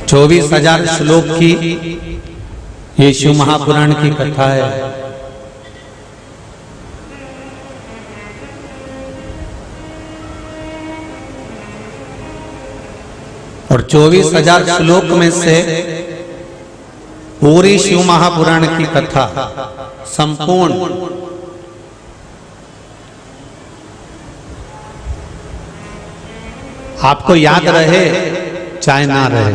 24,000 श्लोक की ये शिव महापुराण की कथा है। और 24,000 श्लोक में से पूरी शिव महापुराण की कथा संपूर्ण आपको याद रहे चाहे ना रहे,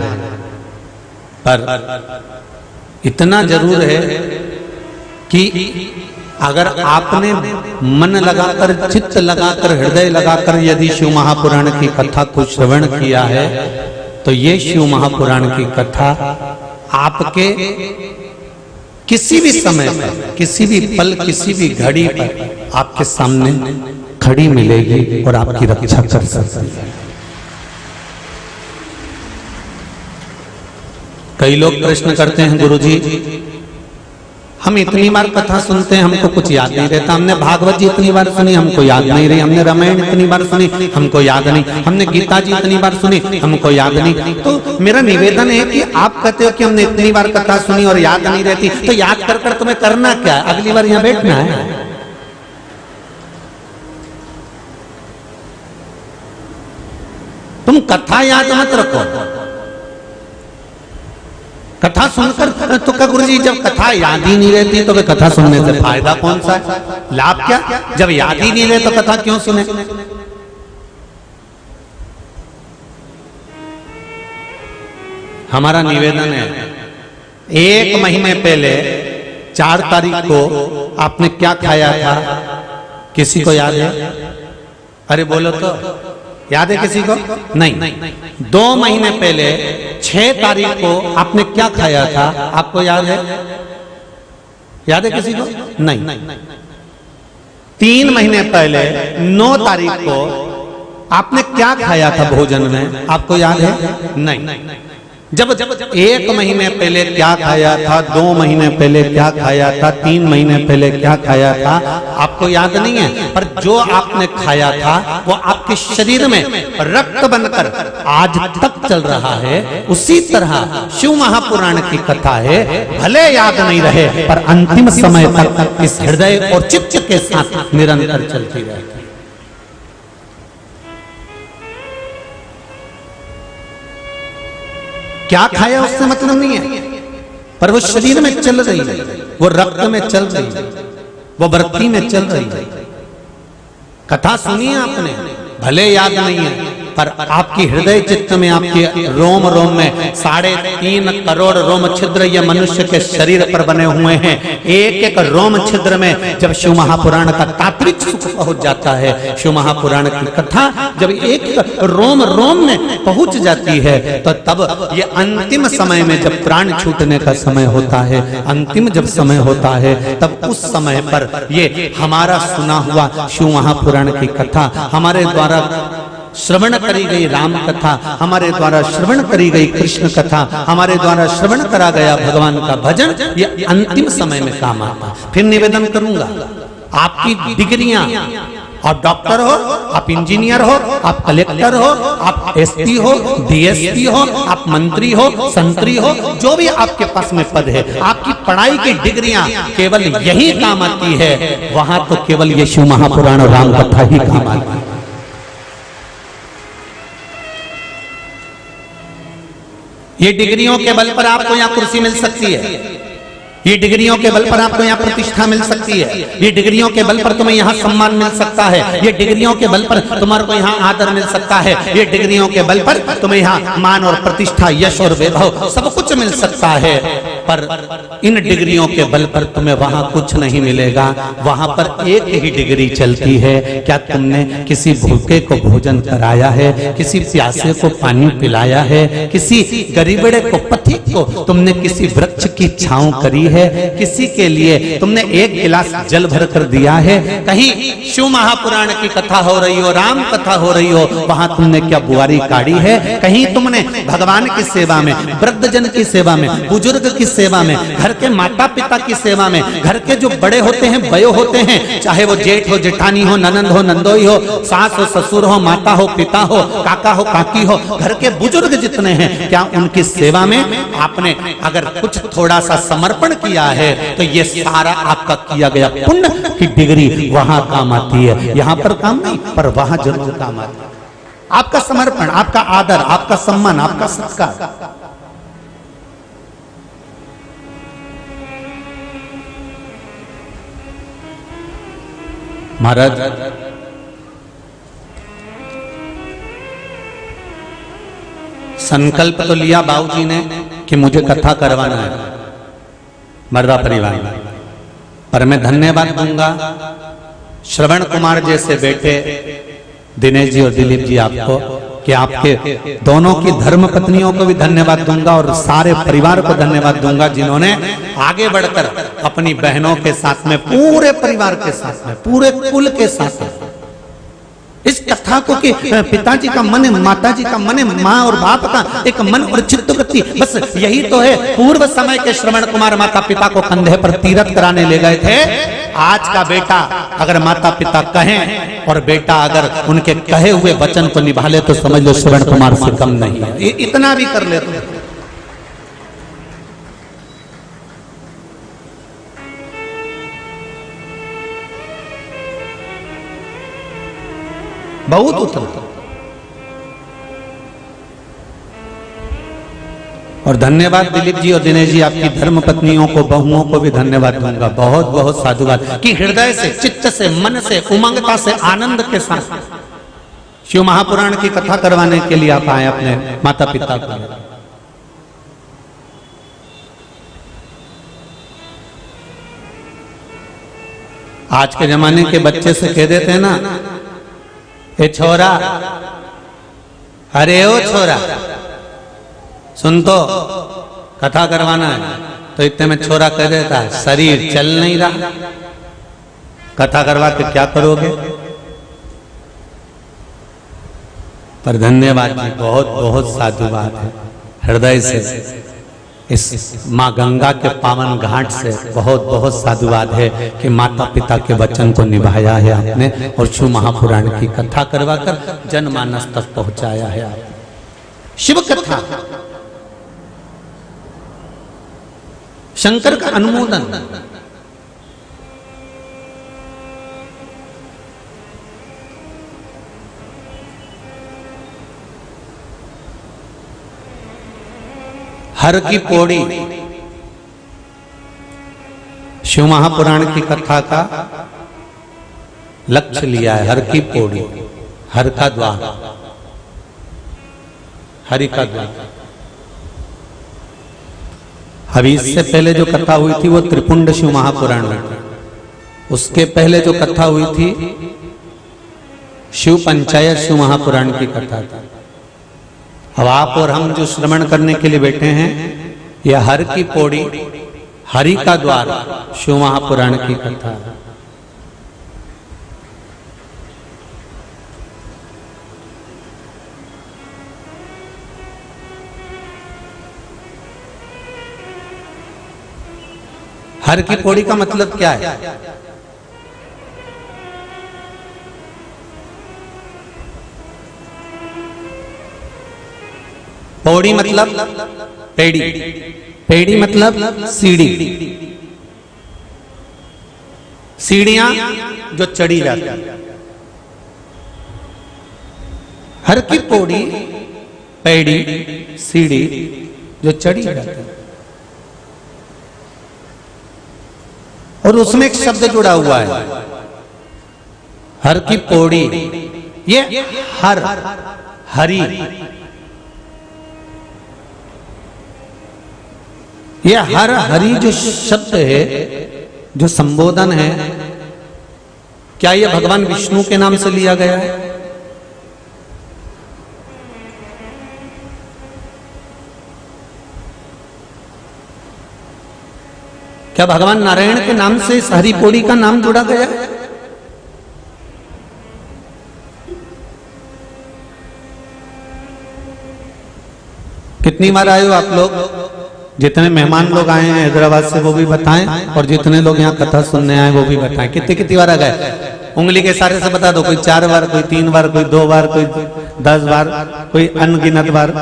पर इतना जरूर है कि अगर आपने मन लगाकर, चित्त लगाकर, हृदय लगाकर यदि शिव महापुराण की कथा को श्रवण किया है तो ये शिव महापुराण की कथा आपके किसी भी समय पर, किसी भी पल, किसी भी घड़ी पर आपके सामने खड़ी मिलेगी और आपकी रक्षा कर सकती है। कई लोग प्रश्न करते हैं, गुरुजी हम इतनी बार कथा सुनते हैं हमको कुछ याद नहीं रहता, हमने भागवत जी इतनी बार सुनी हमको याद नहीं रही, हमने रामायण इतनी बार सुनी हमको याद नहीं, हमने गीता जी इतनी बार सुनी हमको याद नहीं। तो मेरा निवेदन है कि आप कहते हो कि हमने इतनी बार कथा सुनी और याद नहीं रहती, तो याद कर कर तुम्हें करना क्या है? अगली बार यहाँ बैठना है। तुम कथा याद मत रखो, कथा सुनकर तो क्या गुरुजी जब कथा याद ही नहीं रहती तो कथा सुनने से फायदा कौन सा है, लाभ क्या? जब याद ही नहीं रहे तो कथा क्यों सुने? हमारा निवेदन है, 1 महीने पहले 4 तारीख को आपने क्या खाया था? किसी को याद है? अरे बोलो तो, याद है किसी को? नहीं। 2 महीने पहले 6 तारीख को आपने क्या खाया था? आपको याद है? याद है किसी को? नहीं। 3 महीने पहले 9 तारीख को आपने क्या खाया था भोजन में? आपको याद है? नहीं। जब 1 महीने पहले क्या खाया था, 2 महीने पहले क्या खाया था, 3 महीने पहले क्या खाया था, आपको याद नहीं है। पर जो आपने खाया था वो आपके शरीर में रक्त बनकर आज तक चल रहा है। उसी तरह शिव महापुराण की कथा है, भले याद नहीं रहे पर अंतिम समय तक इस हृदय और चित्त के साथ निरंतर चलती रहेगी। क्या खाया उससे मतलब नहीं है, पर वो शरीर में चल रही है, वो रक्त में चल रही है, वो वृत्ति में चल रही है। कथा सुनी है आपने, भले याद नहीं है पर आपकी हृदय चित्त में, आपके रोम रोम में 3.5 करोड़ रोम छिद्र ये मनुष्य के शरीर पर बने हुए हैं। एक एक रोम छिद्र में जब शिव महापुराण का तात्विक सुख पहुंच जाता है, शिव महापुराण की कथा जब एक रोम रोम में पहुंच जाती है तो तब ये अंतिम समय में जब प्राण छूटने का समय होता है, अंतिम जब समय होता है, तब उस समय पर ये हमारा सुना हुआ शिव महापुराण की कथा, हमारे द्वारा श्रवण करी गई राम कथा, हमारे द्वारा श्रवण करी गई कृष्ण कथा, हमारे द्वारा श्रवण करा गया भगवान का भजन, ये अंतिम समय में काम आता। फिर निवेदन करूंगा, आपकी डिग्रियां, आप डॉक्टर हो, आप इंजीनियर हो, आप कलेक्टर हो, आप एसपी हो, डीएसपी हो, आप मंत्री हो, संतरी हो, जो भी आपके पास में पद है, आपकी पढ़ाई की डिग्रियां केवल यही काम आती है, वहां तो केवल ये शिव महापुराण और राम कथा ही काम आती है। ये डिग्रियों के बल पर आपको यहाँ कुर्सी मिल सकती है, ये डिग्रियों के बल पर आपको यहाँ प्रतिष्ठा मिल सकती है, ये डिग्रियों के बल पर तुम्हें यहाँ सम्मान मिल सकता है, ये डिग्रियों के बल पर तुम्हारे को यहाँ आदर मिल सकता है, ये डिग्रियों के बल पर तुम्हें यहाँ मान और प्रतिष्ठा, यश और वैभव सब कुछ मिल सकता है। पर इन डिग्रियों के बल पर तुम्हें वहां कुछ नहीं मिलेगा। वहां पर एक ही डिग्री चलती है, क्या तुमने किसी भूखे को भोजन कराया है, किसी प्यासे को पानी पिलाया है, किसी गरीबड़े को, पथिक को तुमने किसी वृक्ष की छांव करी है, किसी के लिए तुमने एक गिलास जल भर कर दिया है? कहीं शिव महापुराण की कथा हो रही हो, राम कथा हो रही हो, वहां तुमने क्या बुआरी काढ़ी है? कहीं तुमने भगवान की सेवा में, वृद्धजन की सेवा में, बुजुर्ग की सेवा में, घर के माता पिता की सेवा में, घर के जो बड़े होते हैं, बयो होते हैं, चाहे वो जेठ हो, जेठानी हो, ननंद हो, नंदोई हो, सास हो, ससुर हो, माता हो, पिता हो, काका हो, काकी हो, घर के बुजुर्ग जितने हैं, क्या उनकी सेवा में आपने अगर कुछ थोड़ा सा समर्पण किया है तो ये सारा आपका किया गया पुण्य की डिग्री वहां काम आती है। यहां पर काम नहीं, पर वहां जरूर काम आती है। आपका समर्पण, आपका आदर, आपका सम्मान, आपका सत्कार। महाराज संकल्प तो लिया बाबूजी ने कि मुझे कथा करवाना है मर्दा परिवार में, पर मैं धन्यवाद दूंगा श्रवण कुमार जैसे बेटे दिनेश जी और दिलीप जी आपको, कि आपके दोनों की धर्म पत्नियों को भी धन्यवाद दूंगा और सारे परिवार को धन्यवाद दूंगा जिन्होंने आगे बढ़कर अपनी बहनों के साथ में, पूरे परिवार के साथ में, पूरे कुल के साथ में इस कथा को कि पिताजी का मन है, माताजी का मन है, माँ और बाप का एक मन और चित्त वृत्ति, बस यही तो है। पूर्व समय के श्रवण कुमार माता पिता को कंधे पर तीरथ कराने ले गए थे। आज का बेटा अगर माता पिता कहें और बेटा अगर उनके कहे हुए वचन को निभा ले तो समझ लो श्रवण कुमार से कम नहीं है। इतना भी कर ले तो बहुत उत्तम। और धन्यवाद दिलीप जी और दिनेश जी, आपकी धर्म पत्नियों को, बहुओं को भी धन्यवाद दूंगा। बहुत बहुत साधुवाद कि हृदय से, चित्त से, मन से, उमंगता से, आनंद के साथ शिव महापुराण की कथा करवाने के लिए आप आए अपने माता पिता को। आज के जमाने के बच्चे से कह देते हैं ना, ए छोरा, अरे ओ छोरा, सुन तो कथा करवाना है, तो इतने में छोरा कह देता है शरीर चल नहीं रहा, कथा करवा के क्या करोगे? पर धन्यवाद जी, बहुत बहुत साधुवाद है हृदय से, इस माँ गंगा के पावन घाट से बहुत बहुत साधुवाद है कि माता पिता के वचन को निभाया है आपने और शिव महापुराण की कथा करवाकर जनमानस तक पहुंचाया है आपने। शिव कथा, शंकर का अनुमोदन, हर की पौड़ी, शिव महापुराण की कथा का लक्ष्य लिया है। हर की पौड़ी, हर का द्वार, हरि का द्वार। अभी इससे पहले जो कथा हुई थी वो त्रिपुंड शिव महापुराण में, उसके पहले जो कथा हुई थी शिव पंचायत शिव महापुराण की कथा थी। अब आप और हम जो श्रवण करने के लिए बैठे हैं, यह हर की पौड़ी, हरि का द्वार, शिव महापुराण की कथा है। हर की पौड़ी का मतलब क्या है? पौड़ी मतलब पेड़ी, पेड़ी मतलब सीढ़ी, सीढ़ियां जो चढ़ी जाती है। हर की पौड़ी, पेड़ी, सीढ़ी जो चढ़ी जाती है। और उसमें एक शब्द जुड़ा हुआ है, हर की पौड़ी, ये हर, हरि, ये हर हरि जो शब्द है, जो संबोधन है, क्या ये भगवान विष्णु के नाम से लिया गया है? क्या भगवान नारायण के नाम से इस हरि पौड़ी का नाम जोड़ा गया है? कितनी बार आए हो आप लोग? जितने मेहमान लोग आए हैं हैदराबाद से वो भी बताएं, और जितने लोग यहाँ कथा सुनने आए वो भी बताएं कितनी कितनी बार आ गए। उंगली के सारे से बता दो, कोई 4 बार, कोई 3 बार, कोई 2 बार, कोई 10 बार, कोई अनगिनत बार,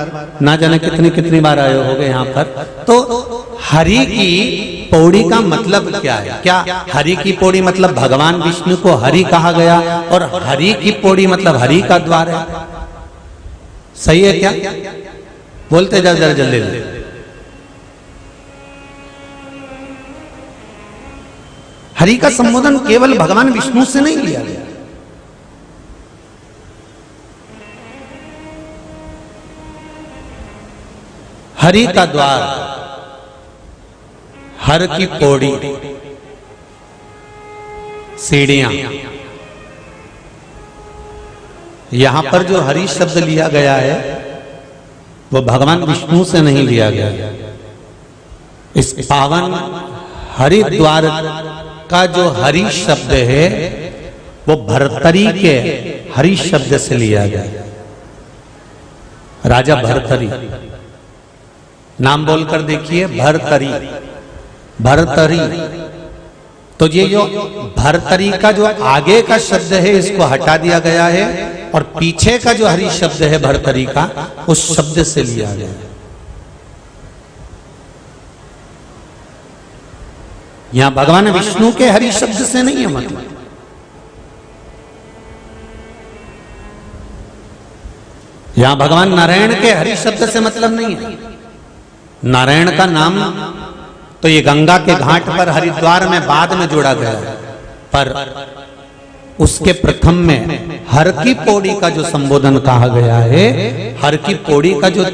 ना जाने कितनी कितनी बार आए होगे यहाँ पर। तो हरि की पौड़ी का मतलब क्या है? क्या हरि की पौड़ी मतलब भगवान विष्णु को हरि कहा गया, और हरि की पौड़ी मतलब हरि का द्वार है? सही है क्या? बोलते जाओ जरा जल्दी। हरि का संबोधन केवल भगवान विष्णु से नहीं लिया गया। हरि का द्वार, हर की पौड़ी, सीढ़ियां, यहां पर जो हरि शब्द लिया गया है वो भगवान विष्णु से नहीं लिया गया। इस पावन हरिद्वार का जो हरि शब्द है वो भर्तरी के हरि शब्द से लिया गया। राजा भर्तरी, नाम बोलकर देखिए, भर्तरी, भर्तरी। तो ये जो भर्तरी का जो आगे का शब्द है इसको हटा दिया गया है, और पीछे का जो हरि शब्द है भर्तरी का, उस शब्द से लिया गया। यहां भगवान विष्णु के हरि शब्द से नहीं है मतलब। यहां भगवान नारायण के हरि शब्द से मतलब नहीं है। नारायण का नाम तो ये गंगा के घाट पर हरिद्वार में बाद में जोड़ा गया है, पर उसके प्रथम में हर की पौड़ी का जो संबोधन कहा गया है, हर की पौड़ी का जो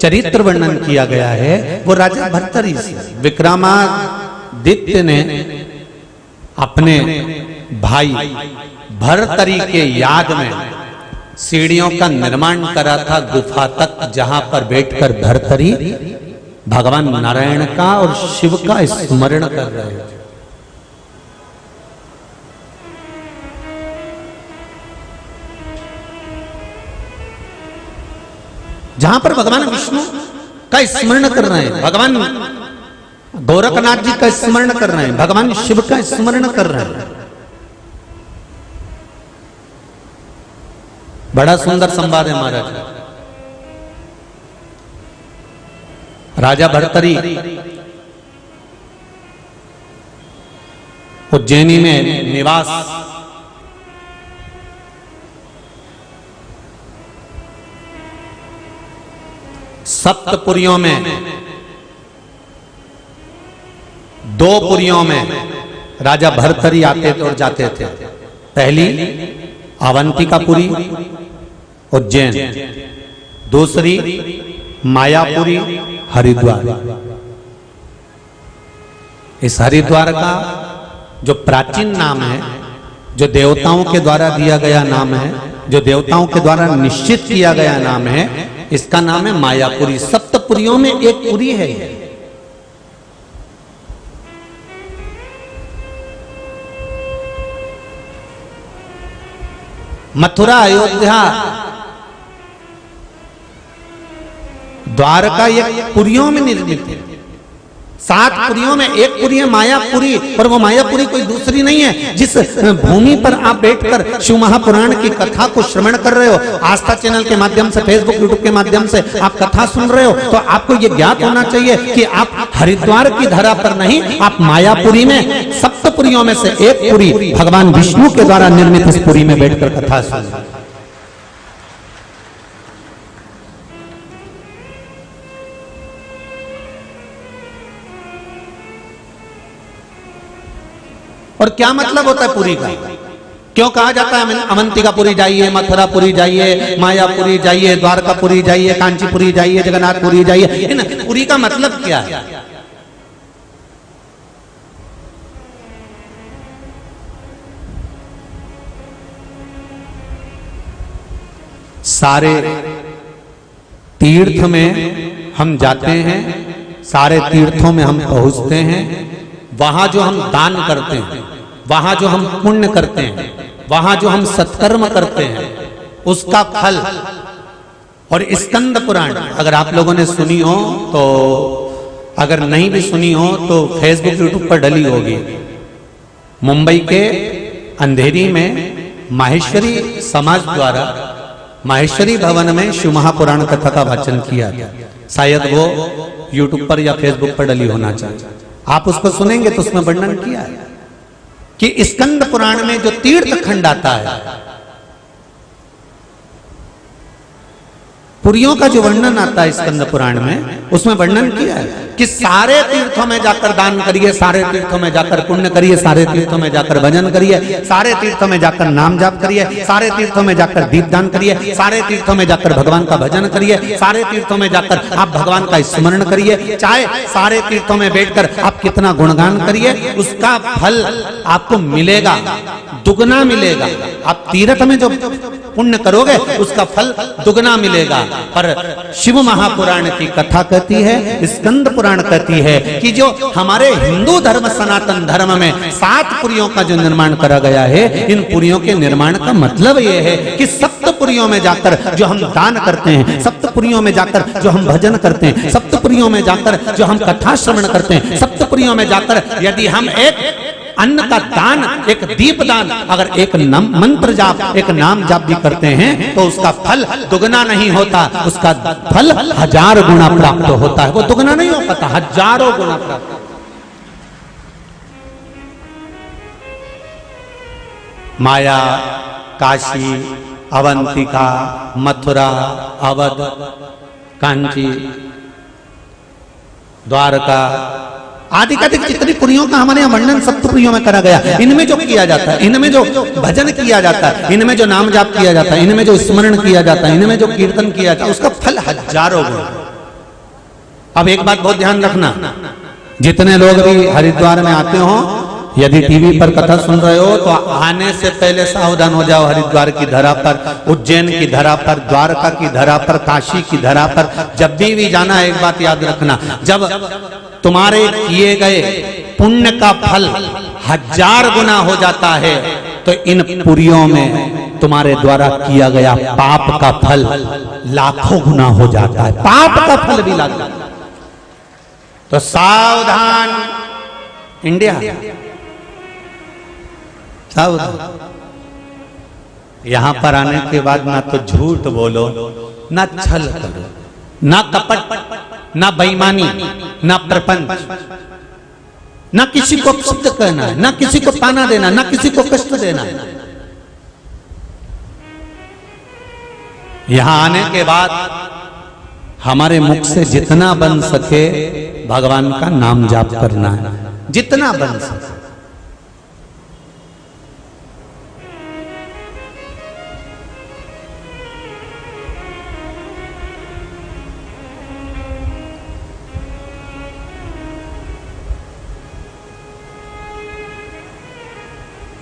चरित्र वर्णन किया गया है वो राजा भर्तरी से। विक्रमादित्य ने अपने भाई भर्तरी के याद में सीढ़ियों का निर्माण करा था गुफा तक, जहां पर बैठकर भर्तरी भगवान नारायण का और शिव का स्मरण कर रहे थे। जहां पर भगवान विष्णु का स्मरण कर रहे हैं, भगवान गोरखनाथ जी का स्मरण कर रहे हैं, भगवान शिव का स्मरण कर रहे हैं। बड़ा सुंदर संवाद है महाराज। राजा भर्तरी उज्जैनी में निवास सप्तपुरियों में, 2 पुरियों में राजा भर्तरी आते थे और जाते थे। पहली अवंतिकापुरी उज्जैन, दूसरी मायापुरी हरिद्वार। इस हरिद्वार का जो प्राचीन नाम है, जो देवताओं के द्वारा दिया गया नाम है, जो देवताओं के द्वारा निश्चित किया गया नाम है, इसका नाम है मायापुरी। सप्तपुरियों में एक पुरी है। मथुरा, अयोध्या, द्वारका ये पुरियों में निर्मित है। 7 पुरियों में एक पुरी है मायापुरी, और वो मायापुरी कोई दूसरी नहीं है। जिस भूमि पर आप बैठकर शिव महापुराण की कथा को श्रवण कर रहे हो, आस्था चैनल के माध्यम से, फेसबुक यूट्यूब के माध्यम से आप कथा सुन रहे हो, तो आपको ये ज्ञात होना चाहिए कि आप हरिद्वार की धरा पर नहीं, आप मायापुरी में, सप्तपुरियों में से एक पुरी भगवान विष्णु के द्वारा निर्मित इस पुरी में बैठकर कथा सुन। और क्या मतलब होता है पुरी का? क्यों कहा जाता है अवंतिकापुरी जाइए, मथुरापुरी जाइए, मायापुरी जाइए, द्वारकापुरी जाइए, कांचीपुरी जाइए, जगन्नाथपुरी जाइए? इन पुरी का मतलब क्या है? सारे तीर्थ में हम जाते हैं, सारे तीर्थों में हम पहुंचते हैं, वहां जो हम दान करते हैं, वहां जो हम पुण्य करते हैं, वहां जो हम सत्कर्म करते हैं, उसका फल और स्कंद पुराण अगर आप लोगों ने सुनी हो तो, अगर नहीं भी सुनी हो तो फेसबुक यूट्यूब पर डली होगी। मुंबई के अंधेरी में माहेश्वरी समाज द्वारा माहेश्वरी भवन में शिव महापुराण कथा का वाचन किया गया। शायद वो यूट्यूब पर या फेसबुक पर डली होना चाहिए। आप उसको सुनेंगे तो उसमें वर्णन किया है कि स्कंद पुराण में जो तीर्थ खंड आता है, पुरियों का जो वर्णन आता है स्कंद पुराण में, उसमें वर्णन किया है कि सारे तीर्थों में जाकर दान करिए, सारे तीर्थों में जाकर पुण्य करिए, सारे तीर्थों में जाकर भजन करिए, सारे तीर्थों में जाकर नाम जाप करिए, सारे तीर्थों में जाकर दीपदान करिए, सारे तीर्थों में जाकर भगवान का भजन करिए, सारे तीर्थों में जाकर आप भगवान का स्मरण करिए, चाहे सारे तीर्थों में बैठकर आप कितना गुणगान करिए, उसका फल आपको मिलेगा, दुगना मिलेगा। आप तीर्थ में जो पुण्य करोगे उसका फल दुगना मिलेगा। पर शिव महापुराण की कथा कहती है, स्कंद पुराण कहती है कि जो हमारे हिंदू धर्म सनातन धर्म में 7 पुरियों का जो निर्माण करा गया है, इन पुरियों के निर्माण का मतलब यह है कि सप्तपुरियों में जाकर जो हम दान करते हैं, सप्तपुरियों में जाकर जो हम भजन करते हैं, सप्तपुरियों में जाकर जो हम कथा श्रवण करते हैं, सप्तपुरियों में जाकर यदि हम एक अन्न का दान, एक दीप दान, अगर एक मंत्र जाप, एक नाम जाप भी करते हैं तो उसका फल दुगना नहीं होता, उसका फल 1000 गुना प्राप्त होता है। वो दुगना नहीं हो पाता, 1000 गुना प्राप्त। माया, काशी, अवंतिका, मथुरा, अवध, कांची, द्वारका आदि का जितनी पुरियों का हमारे यहाँ वर्णन सप्तपुरियों में करा गया। इनमें जो किया जाता है, इनमें जो भजन किया जाता है, इनमें जो नाम जाप किया जाता है, इनमें जो स्मरण किया जाता है, इनमें जो कीर्तन किया जाता है, उसका फल 1000 गुना। अब एक बात बहुत ध्यान रखना, जितने लोग भी हरिद्वार में आते हो, यदि टीवी पर कथा सुन रहे हो तो आने से पहले सावधान हो जाओ। हरिद्वार की धरा पर, उज्जैन की धरा पर, द्वारका की धरा पर, काशी की धरा पर जब भी जाना है, एक बात याद रखना, जब तुम्हारे किए गए पुण्य का फल 1000 गुना हो जाता है तो इन पुरियों में तुम्हारे द्वारा किया गया पाप का फल लाखों गुना हो जाता है। पाप का फल भी लाखों। तो सावधान इंडिया, सावधान। यहां पर आने के बाद ना तो झूठ बोलो, ना छल करो, ना कपट, ना बेईमानी, ना प्रपंच, ना किसी को अपशब्द कहना है, ना किसी को ताना देना, ना किसी को कष्ट देना। यहां आने के बाद हमारे मुख से जितना बन सके भगवान का नाम जाप करना है, जितना बन सके।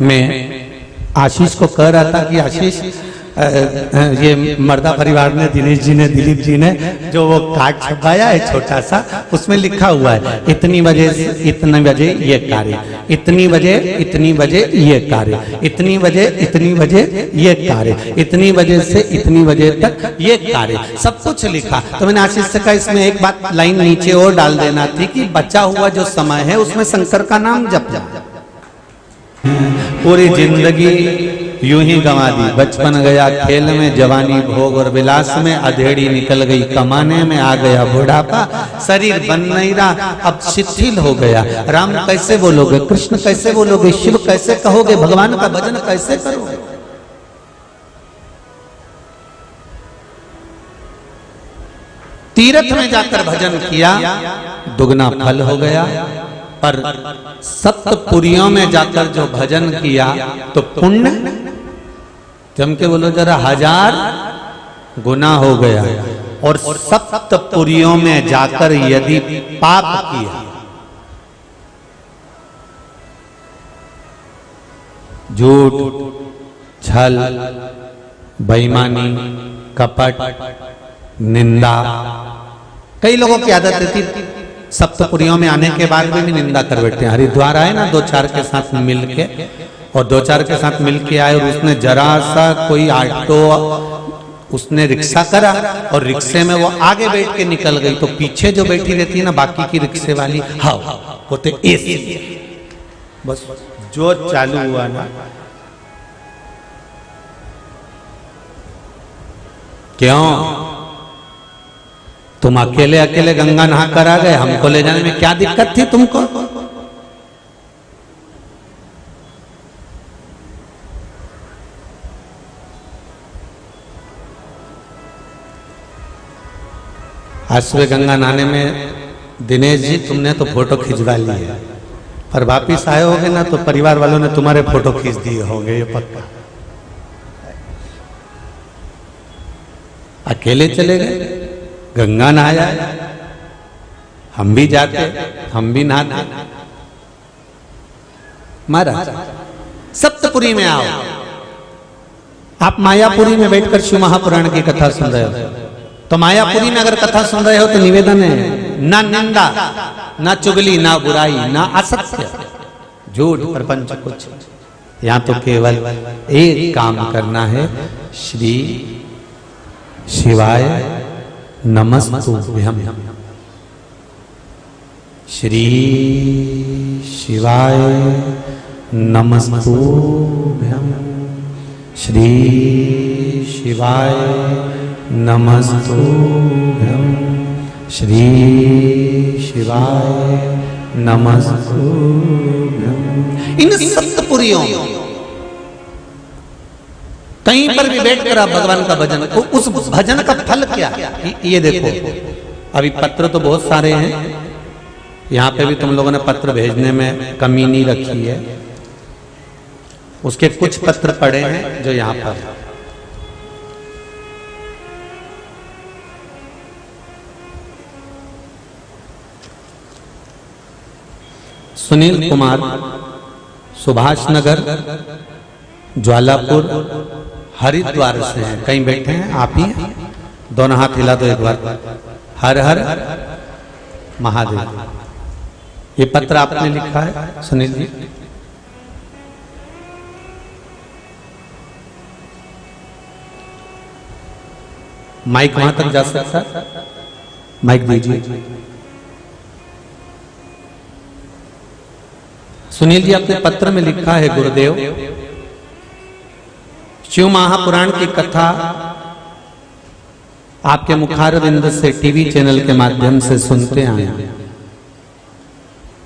मैं आशीष को कह रहा था कि आशीष, ये मर्दा परिवार ने, दिनेश जी ने, दिलीप जी ने जो वो कार्ड छपाया है छोटा सा, उसमें लिखा हुआ है इतनी बजे से इतने बजे ये कार्य, इतनी बजे इतनी बजे ये कार्य, इतनी बजे इतनी बजे ये कार्य, इतनी बजे से इतनी बजे तक ये कार्य, सब कुछ लिखा। तो मैंने आशीष से कहा इसमें एक बात लाइन नीचे और डाल देना थी कि बचा हुआ जो समय है उसमें शंकर का नाम जप जा। पूरी जिंदगी यूं ही गंवा दी, बचपन गया खेल में, जवानी भोग और विलास में, अधेड़ी निकल गई कमाने में, आ गया बुढ़ापा, शरीर बन नहीं रहा, अब शिथिल हो गया। राम कैसे बोलोगे, कृष्ण कैसे बोलोगे, शिव कैसे कहोगे, भगवान का भजन कैसे करोगे? तीर्थ में जाकर भजन किया, दुगना फल हो गया। पर सप्तपुरियों में जाकर जो भजन किया तो पुण्य जम के बोलो जरा 1000 गुना हो गया। और सप्तपुरियों में जाकर यदि पाप किया, झूठ, छल, बेईमानी, कपट, निंदा, कई लोगों की आदत थी सप्तपुरियों में आने के बाद भी निंदा कर बैठते हैं। हरिद्वार आए ना 2-4 के साथ मिल के, और 2-4 के साथ मिल के आए और उसने जरा सा कोई ऑटो उसने रिक्शा करा और रिक्शे में वो आगे बैठ के निकल गई, तो पीछे जो बैठी रहती है ना बाकी की रिक्शे वाली, हाँ होते एसी। बस जो चालू हुआ ना, क्यों तुम अकेले अकेले गंगा नहा कर आ गए, हमको ले जाने में क्या दिक्कत थी तुमको? आज सुबह गंगा नहाने में दिनेश जी तुमने तो फोटो खिंचवा ली है, पर वापिस आए होगे ना तो परिवार वालों ने तुम्हारे फोटो खींच दिए होंगे, ये पक्का। अकेले चले गए, गंगा नहाया, हम भी जाते, हम भी नहाते। महाराज सप्तपुरी में आओ, आप मायापुरी में बैठकर शिव महापुराण की कथा सुन रहे हो, तो मायापुरी में अगर कथा सुन रहे हो तो निवेदन है, ना निंदा, ना चुगली, ना बुराई, ना असत्य, झूठ प्रपंच कुछ। यहां तो केवल एक काम करना है, श्री शिवाय नमस्तुभ्यं, श्री शिवाय नमस्तुभ्यं, श्री शिवाय नमस्तुभ्यं, श्री शिवाय नमस्तुभ्यं। इन सप्तपुरियों कहीं पर भी बैठकर आप भगवान का भजन, तो उस भजन का फल क्या? ये देखो, अभी पत्र तो बहुत सारे हैं, यहाँ पे भी तुम लोगों ने पत्र भेजने में कमी नहीं रखी है, उसके कुछ पत्र पड़े हैं जो यहाँ पर। सुनील कुमार, सुभाष नगर, ज्वालापुर, हरिद्वार से हैं, कहीं बैठे हैं, आप ही दोनों हाथ हिला दो एक बार, हर हर महादेव। ये पत्र आपने लिखा है सुनील जी? माइक वहां तक जा सकता, माइक दीजिए। सुनील जी अपने पत्र में लिखा है, गुरुदेव शिव महापुराण की कथा आपके मुखारविंद से टीवी चैनल के माध्यम से सुनते आए हैं।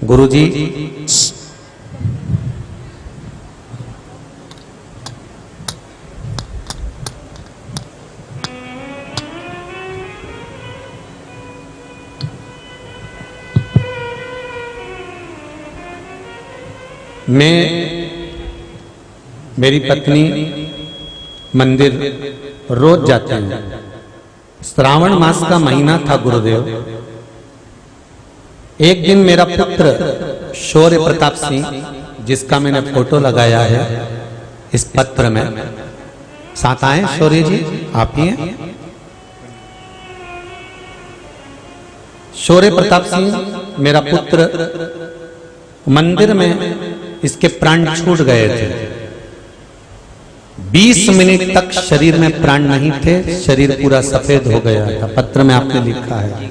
गुरुजी मैं, मेरी पत्नी मंदिर रोज जाते हैं। श्रावण मास का महीना था गुरुदेव। एक दिन मेरा पुत्र शौर्य प्रताप सिंह, जिसका मैंने फोटो लगाया है इस पत्र में, साथ आए शौर्य जी, आप ही हैं? शौर्य प्रताप सिंह मेरा पुत्र, मंदिर में इसके प्राण छूट गए थे। 20 मिनट तक शरीर में प्राण नहीं थे, शरीर पूरा सफेद हो गया था। पत्र में आपने लिखा है।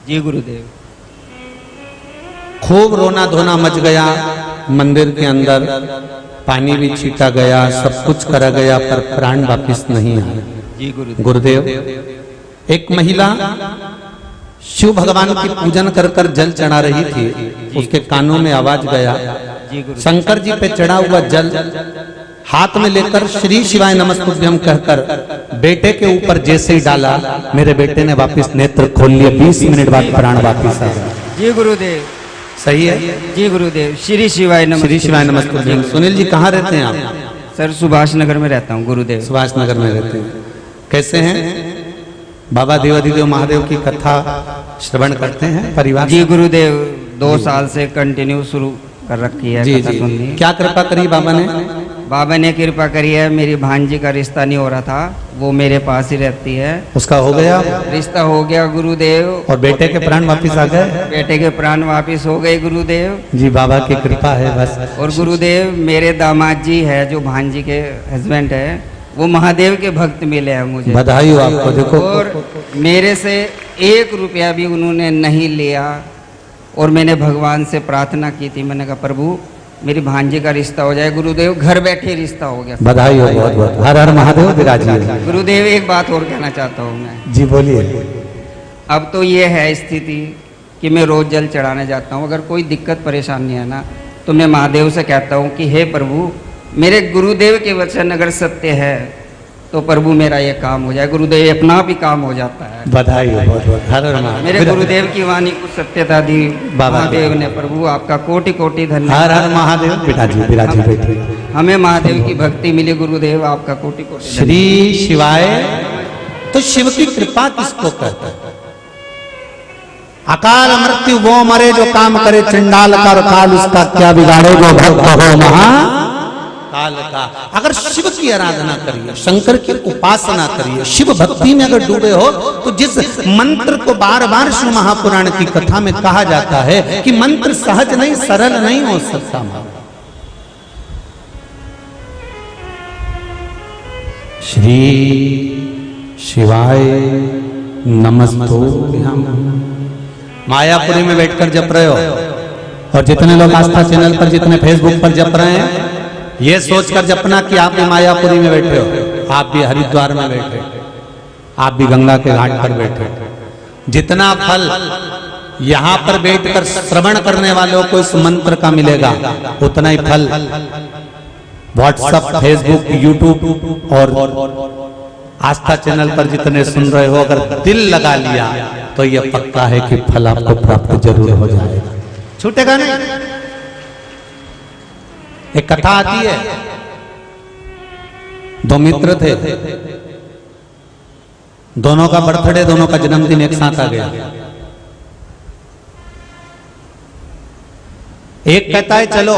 जी गुरुदेव। खूब रोना धोना मच गया मंदिर के अंदर, पानी भी छीटा गया, सब कुछ करा गया, पर प्राण वापिस नहीं आए। जी गुरुदेव। एक महिला शिव भगवान की पूजन कर कर जल चढ़ा रही थी, उसके कानों में आवाज गया, शंकर जी पे चढ़ा हुआ जल हाथ में लेकर श्री शिवाय नमस्तुभ्यं कहकर बेटे के ऊपर जैसे ही डाला, मेरे बेटे ने वापस नेत्र खोल लिए। 20 मिनट बाद प्राण वापस आ गया। जी गुरुदेव। सही है? जी गुरुदेव। श्री शिवाय नमस्तुभ्यं। श्री शिवाय नमस्तुभ्यं। सुनील जी कहाँ रहते हैं आप? सर सुभाष नगर में रहता हूँ गुरुदेव। सुभाष नगर में रहते हैं। कैसे हैं? बाबा देवाधिदेव महादेव की कथा श्रवण करते हैं परिवार? जी गुरुदेव, 2 साल से कंटिन्यू शुरू कर रखी है। जी जी। क्या कृपा करी बाबा ने? बाबा ने कृपा करी है, मेरी भांजी का रिश्ता नहीं हो रहा था, वो मेरे पास ही रहती है। उसका हो गया? रिश्ता हो गया गुरुदेव। और बेटे के प्राण वापिस आ गए? बेटे के प्राण वापिस हो गए गुरुदेव। जी बाबा की कृपा है बस। और गुरुदेव मेरे दामाद जी है, जो भांजी के हस्बैंड है, वो महादेव के भक्त मिले हैं मुझे। बधाई हो आपको। देखो, और मेरे से 1 रुपया भी उन्होंने नहीं लिया। और मैंने भगवान से प्रार्थना की थी, मैंने कहा प्रभु मेरी भांजी का रिश्ता हो जाए। गुरुदेव घर बैठे रिश्ता हो गया। बधाई हो, बहुत बहुत। हर हर महादेव विराजिए। गुरुदेव एक बात और कहना चाहता हूँ मैं। जी बोलिए। अब तो ये है स्थिति कि मैं रोज जल चढ़ाने जाता हूँ। अगर कोई दिक्कत परेशानी है ना तो मैं महादेव से कहता हूँ कि हे प्रभु मेरे गुरुदेव के वचन अगर सत्य है तो प्रभु मेरा ये काम हो जाए। गुरुदेव अपना भी काम हो जाता है। बधाई हो, बहुत बहुत। हर हर महादेव। मेरे गुरुदेव की वाणी को सत्यता दी महादेव ने। प्रभु आपका कोटि कोटि धन्यवाद। हर हर महादेव। पिताजी विराजी बैठे। हमें महादेव की भक्ति मिली। गुरुदेव आपका कोटि कोटि श्री शिवाय। तो शिव की कृपा किसको कहते हैं? अकाल मृत्यु वो मरे जो काम करे चंडाल का, काल उसका क्या बिगाड़े जो भक्त हो महा काल का। अगर शिव की आराधना करिए, शंकर की उपासना करिए, शिव भक्ति में अगर डूबे हो तो जिस मंत्र को बार बार शिव महापुराण की कथा में कहा जाता है कि मंत्र सहज नहीं सरल नहीं हो सकता। श्री शिवाय नमस्तुभ्यं। मायापुरी में बैठकर जप रहे हो, और जितने लोग आस्था चैनल पर, जितने फेसबुक पर जप रहे हैं, ये सोचकर जपना कि आप भी मायापुरी में बैठे हो, आप भी हरिद्वार में बैठे, आप भी गंगा के घाट पर बैठे। जितना फल यहां पर बैठकर श्रवण करने वालों को इस मंत्र का मिलेगा, उतना ही फल व्हाट्सएप, फेसबुक, यूट्यूब और आस्था चैनल पर जितने सुन रहे हो, अगर दिल लगा लिया तो यह पक्का है कि फल आपको प्राप्त जरूर हो जाएगा, छूटेगा नहीं। एक कथा आती है, 2 मित्र थे, दोनों का बर्थडे, दोनों का जन्मदिन एक साथ आ गया। एक कहता है चलो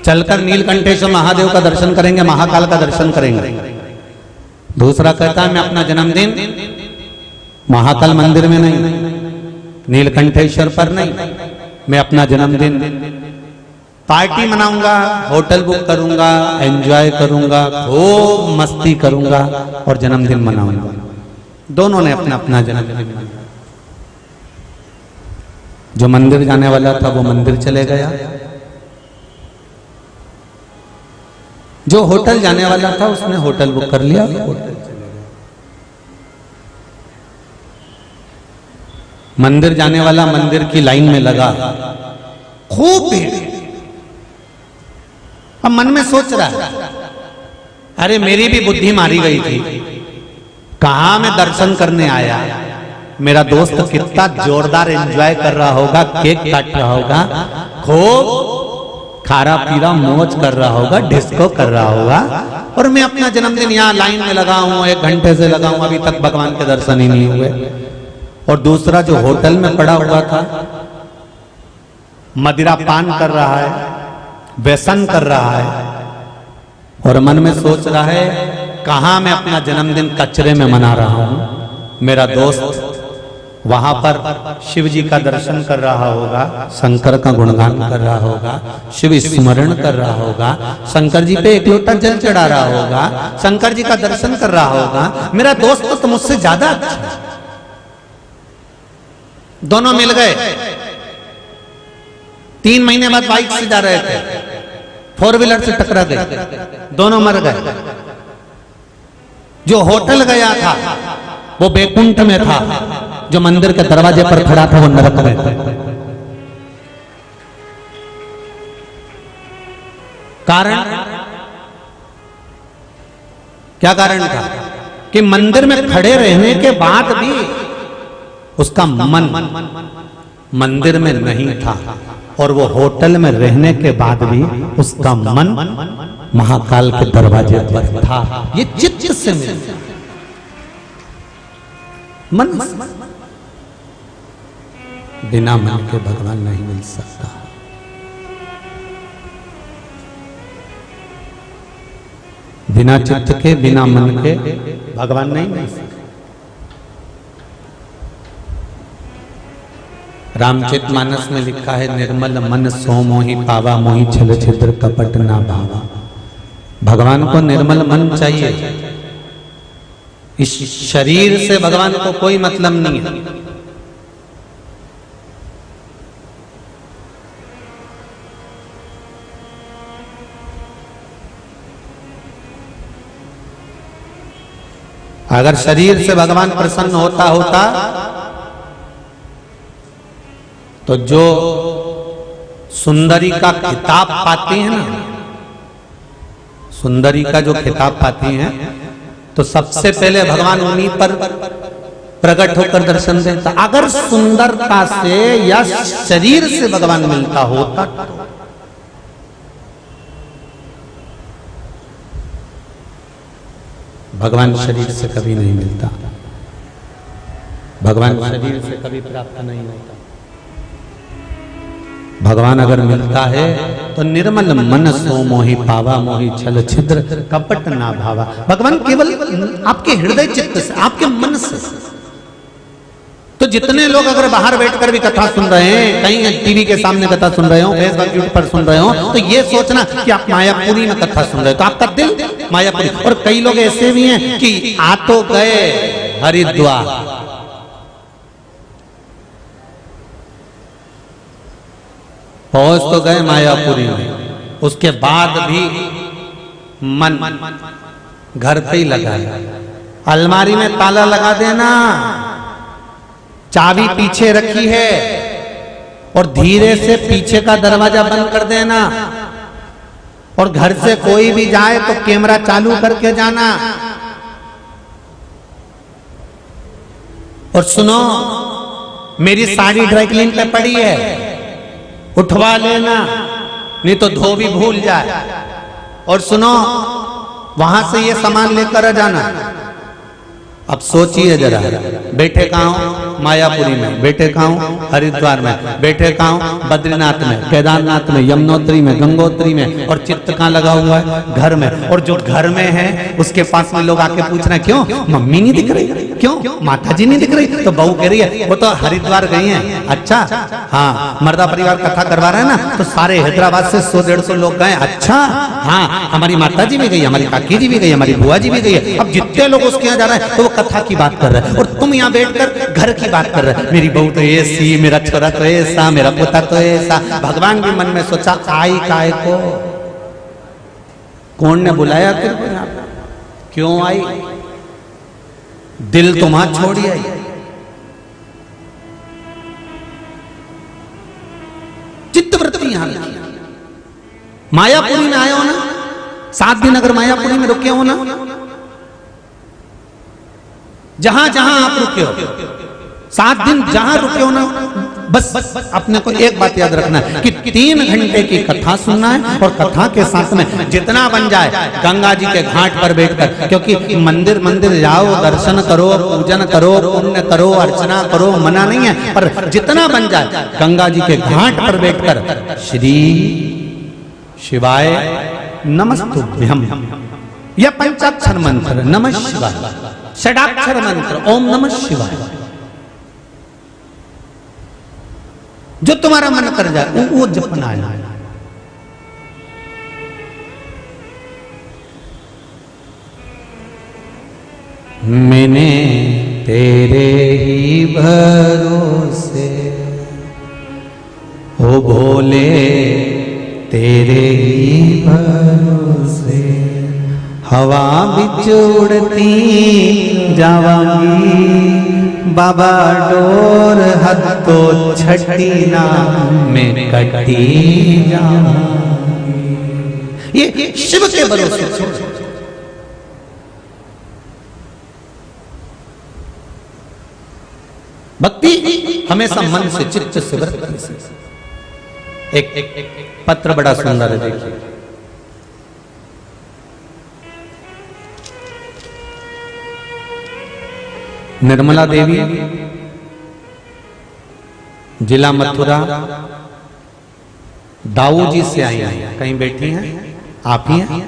चलकर नीलकंठेश्वर महादेव का दर्शन करेंगे, महाकाल का दर्शन करेंगे। दूसरा कहता है मैं अपना जन्मदिन महाकाल मंदिर में नहीं, नीलकंठेश्वर पर नहीं, मैं अपना जन्मदिन पार्टी मनाऊंगा, होटल बुक करूंगा, एंजॉय करूंगा, खूब मस्ती करूंगा और जन्मदिन मनाऊंगा। दोनों ने अपना अपना जन्मदिन मनाया। जो मंदिर जाने वाला था वो मंदिर चले गया, जो होटल जाने वाला था उसने होटल बुक कर लिया, होटल चले गया। मंदिर जाने वाला मंदिर की लाइन में लगा, खूब भीड़। अब मन में सोच रहा है अरे मेरी भी बुद्धि मारी गई थी, कहां मैं दर्शन करने आया, मेरा दोस्त कितना जोरदार एंजॉय कर रहा होगा, केक काट रहा होगा, खूब खारा पीरा मौज कर रहा होगा, डिस्को कर रहा होगा, और मैं अपना जन्मदिन यहाँ लाइन में लगा हूं, 1 घंटे से लगा हूं, अभी तक भगवान के दर्शन ही नहीं हुए। और दूसरा जो होटल में पड़ा हुआ था, मदिरा पान कर रहा है, व्यसन कर रहा है, और मन में सोच रहा है कहां मैं अपना जन्मदिन कचरे में मना रहा हूं। मेरा दोस्त वहां पर शिव जी का दर्शन कर रहा होगा, शंकर का गुणगान कर रहा होगा, शिव स्मरण कर रहा होगा, शंकर जी पे 1 लोटा जल चढ़ा रहा होगा, शंकर जी का दर्शन कर रहा होगा। मेरा दोस्त तो मुझसे ज्यादा अच्छा है। दोनों मिल गए, 3 महीने बाद बाइक से जा रहे थे, 4 व्हीलर से टकरा गए, दोनों मर गए। जो होटल गया था वो बैकुंठ में था, जो मंदिर के दरवाजे पर खड़ा था वो नरक में था। कारण क्या कारण था कि मंदिर में खड़े रहने के बाद भी उसका मन मंदिर में नहीं था, और वो होटल में रहने के बाद भी उसका मन महाकाल के दरवाजे पर था। ये चित्त से मिलता है, मन बिना मन के भगवान नहीं मिल सकता। बिना चित्त के, बिना मन के भगवान नहीं मिल सकता। रामचरितमानस में लिखा है, निर्मल मन सो मोहि पावा, मोहि छल छिद्र कपट ना भावा। भगवान को निर्मल मन चाहिए। इस शरीर से भगवान को कोई मतलब नहीं है। अगर शरीर से भगवान प्रसन्न होता तो जो सुंदरी का खिताब पाती है ना, सुंदरी का जो खिताब पाती हैं, तो सबसे पहले भगवान उन्हीं पर प्रकट होकर दर्शन देता। अगर सुंदरता से या शरीर से भगवान मिलता होता तो भगवान शरीर से कभी नहीं मिलता, भगवान शरीर से कभी प्राप्त नहीं होता। भगवान अगर मिलता है तो निर्मल मन सो मोहि पावा, मोहि छल छिद्र कपट ना भावा। भगवान केवल आपके हृदय चित्त से, आपके मन से। तो जितने लोग अगर बाहर बैठकर भी कथा सुन रहे हैं, कहीं टीवी के सामने कथा सुन रहे हो, फेसबुक यूट्यूब पर सुन रहे हो, तो ये सोचना कि आप मायापुरी में कथा सुन रहे हो, तो आपका दिल मायापुरी। और कई लोग ऐसे भी हैं कि आ तो गए हरिद्वार, पहुंच तो गए मायापुरी में, उसके बाद भी मन घर पे ही लगा है। अलमारी में ताला लगा देना, चाबी पीछे रखी है और धीरे से पीछे का दरवाजा बंद कर देना। और घर से कोई भी जाए तो कैमरा चालू करके जाना। और सुनो, मेरी साड़ी ड्राई क्लीन पे पड़ी है, उठवा लेना, नहीं तो धो भी भूल जाए। और सुनो, वहां से ये सामान लेकर आ जाना। अब सोचिए जरा, बैठे कहाँ हो मायापुरी में, बैठे कहाँ हो हरिद्वार में, बैठे कहाँ हो बद्रीनाथ में, केदारनाथ में, यमुनोत्री में, गंगोत्री में, और चित्त कहाँ लगा हुआ है घर में। और जो घर में है उसके पास में लोग आके पूछ रहे हैं, क्यों मम्मी नहीं दिख रही, क्यों माता जी नहीं दिख रही? तो बहू कह रही है वो तो हरिद्वार गई है। अच्छा, हाँ, मर्दा परिवार कथा करवा रहे हैं ना, तो सारे हैदराबाद से 100-150 लोग गए। अच्छा, हाँ, हमारी माता जी भी गई, हमारी काकी जी भी गई, हमारी बुआ जी भी गई है। अब जितने लोग उसके यहाँ जा रहे हैं तो वो कथा की बात कर रहे हैं, और तुम यहाँ बैठकर घर की बात कर रहे हैं। मेरी बहू तो ऐसी, मेरा छोरा तो ऐसा, मेरा पोता तो ऐसा। भगवान भी मन में सोचा, आई काय को, कौन ने बुलाया तेरे को यहाँ, क्यों आई? दिल तो वहां छोड़ आई। चित्तवृत्ति यहां रखी। मायापुरी में आए हो ना, 7 दिन अगर मायापुरी में रुके हो ना, जहां जहां आप रुके हो, 7 दिन जहां रुके हो ना, बस अपने को एक बात याद रखना है कि 3 घंटे की कथा सुनना है। और कथा के साथ में जितना बन जाए गंगा जी के घाट पर बैठकर, क्योंकि मंदिर मंदिर जाओ, दर्शन करो, पूजन करो, पुण्य करो, अर्चना करो, मना नहीं है, पर जितना बन जाए गंगा जी के घाट पर बैठकर श्री शिवाय नमस्तुभ्यम, यह पंचाक्षर मंत्र नमः शिवाय, षडाक्षर मंत्र ओम नमः शिवाय, जो तुम्हारा मन कर जाए वो जपना है। मैंने तेरे ही भरोसे हो भोले, तेरे ही भरोसे हवा बिच उड़ती जावांगी, बाबा डोर हद तो छठी ना में कटी जाऊंगी। ये शिव के भरोसे। भक्ति हमेशा मन से, चित्त से, वृत्ति से। एक पत्र बड़ा सुंदर है, देखिए। निर्मला देवी, जिला मथुरा, दाऊ जी से आई हैं। कहीं बैठी हैं? आप ही हैं?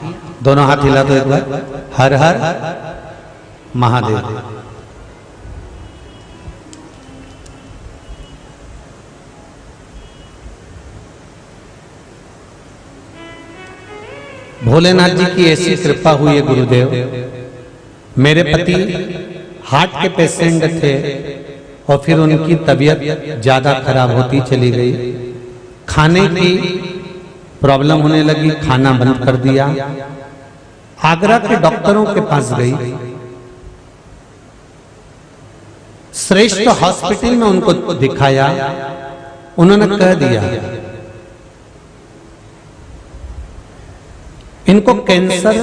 दोनों हाथ हिला दो एक बार। हर हर महादेव। भोलेनाथ जी की ऐसी कृपा हुई है गुरुदेव, मेरे पति हार्ट के पेशेंट थे और फिर उनकी तबीयत ज्यादा खराब होती चली गई, खाने की प्रॉब्लम होने लगी, खाना बंद कर दिया। आगरा के डॉक्टरों के पास गई, श्रेष्ठ हॉस्पिटल में उनको दिखाया, उन्होंने कह दिया इनको कैंसर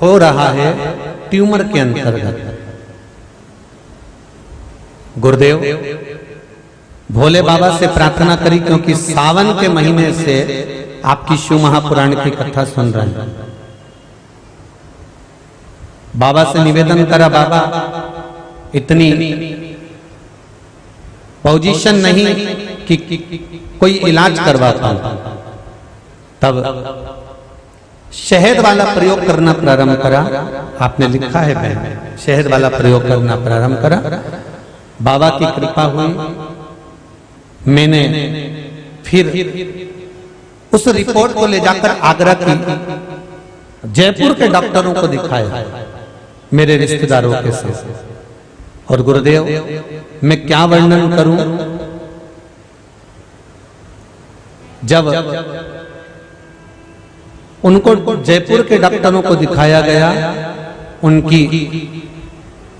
हो रहा है ट्यूमर के अंतर्गत। गुरुदेव भोले बाबा से प्रार्थना करी, क्योंकि सावन के महीने से आपकी शिव महापुराण की कथा सुन रहे हैं। बाबा से निवेदन करा, बाबा इतनी पोजीशन नहीं कि कोई इलाज करवा पाऊं। तब शहद वाला प्रयोग करना प्रारंभ करा, आपने लिखा है बहन, शहद वाला प्रयोग करना प्रारंभ करा। बाबा की कृपा हुई, मैंने फिर उस रिपोर्ट को ले जाकर आगरा की जयपुर के डॉक्टरों को दिखाया, मेरे रिश्तेदारों के साथ। और गुरुदेव मैं क्या वर्णन करूं, जब उनको जयपुर के डॉक्टरों को दिखाया गया, उनकी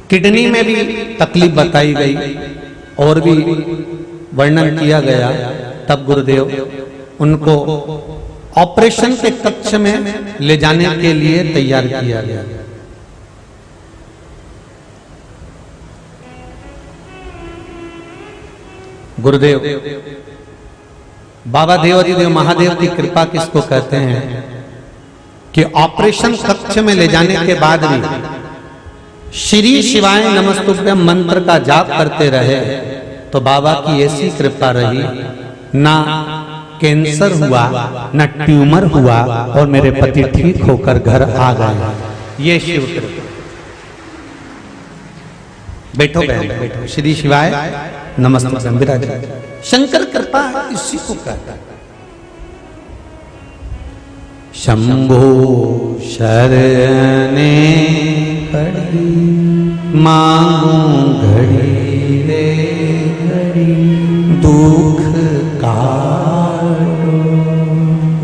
किडनी में भी तकलीफ बताई गई और भी वर्णन किया गया। तब गुरुदेव उनको ऑपरेशन के कक्ष में ले जाने के लिए तैयार किया गया। गुरुदेव बाबा देवाधिदेव महादेव की कृपा किसको कहते हैं कि ऑपरेशन कक्ष में ले जाने के बाद भी श्री शिवाय नमस्तुभ्यम मंत्र का जाप करते रहे, तो बाबा की ऐसी कृपा रही, ना कैंसर हुआ ना ट्यूमर हुआ और मेरे पति ठीक होकर घर आ गए। ये शिव कृपा। बैठो बहन बैठो, श्री शिवाय नमस्तुभ्यम विराज। शंकर कृपा इसी को कहता है। शंभो शरणे पड़ी मांगू घड़ी रे घड़ी, दुख काटो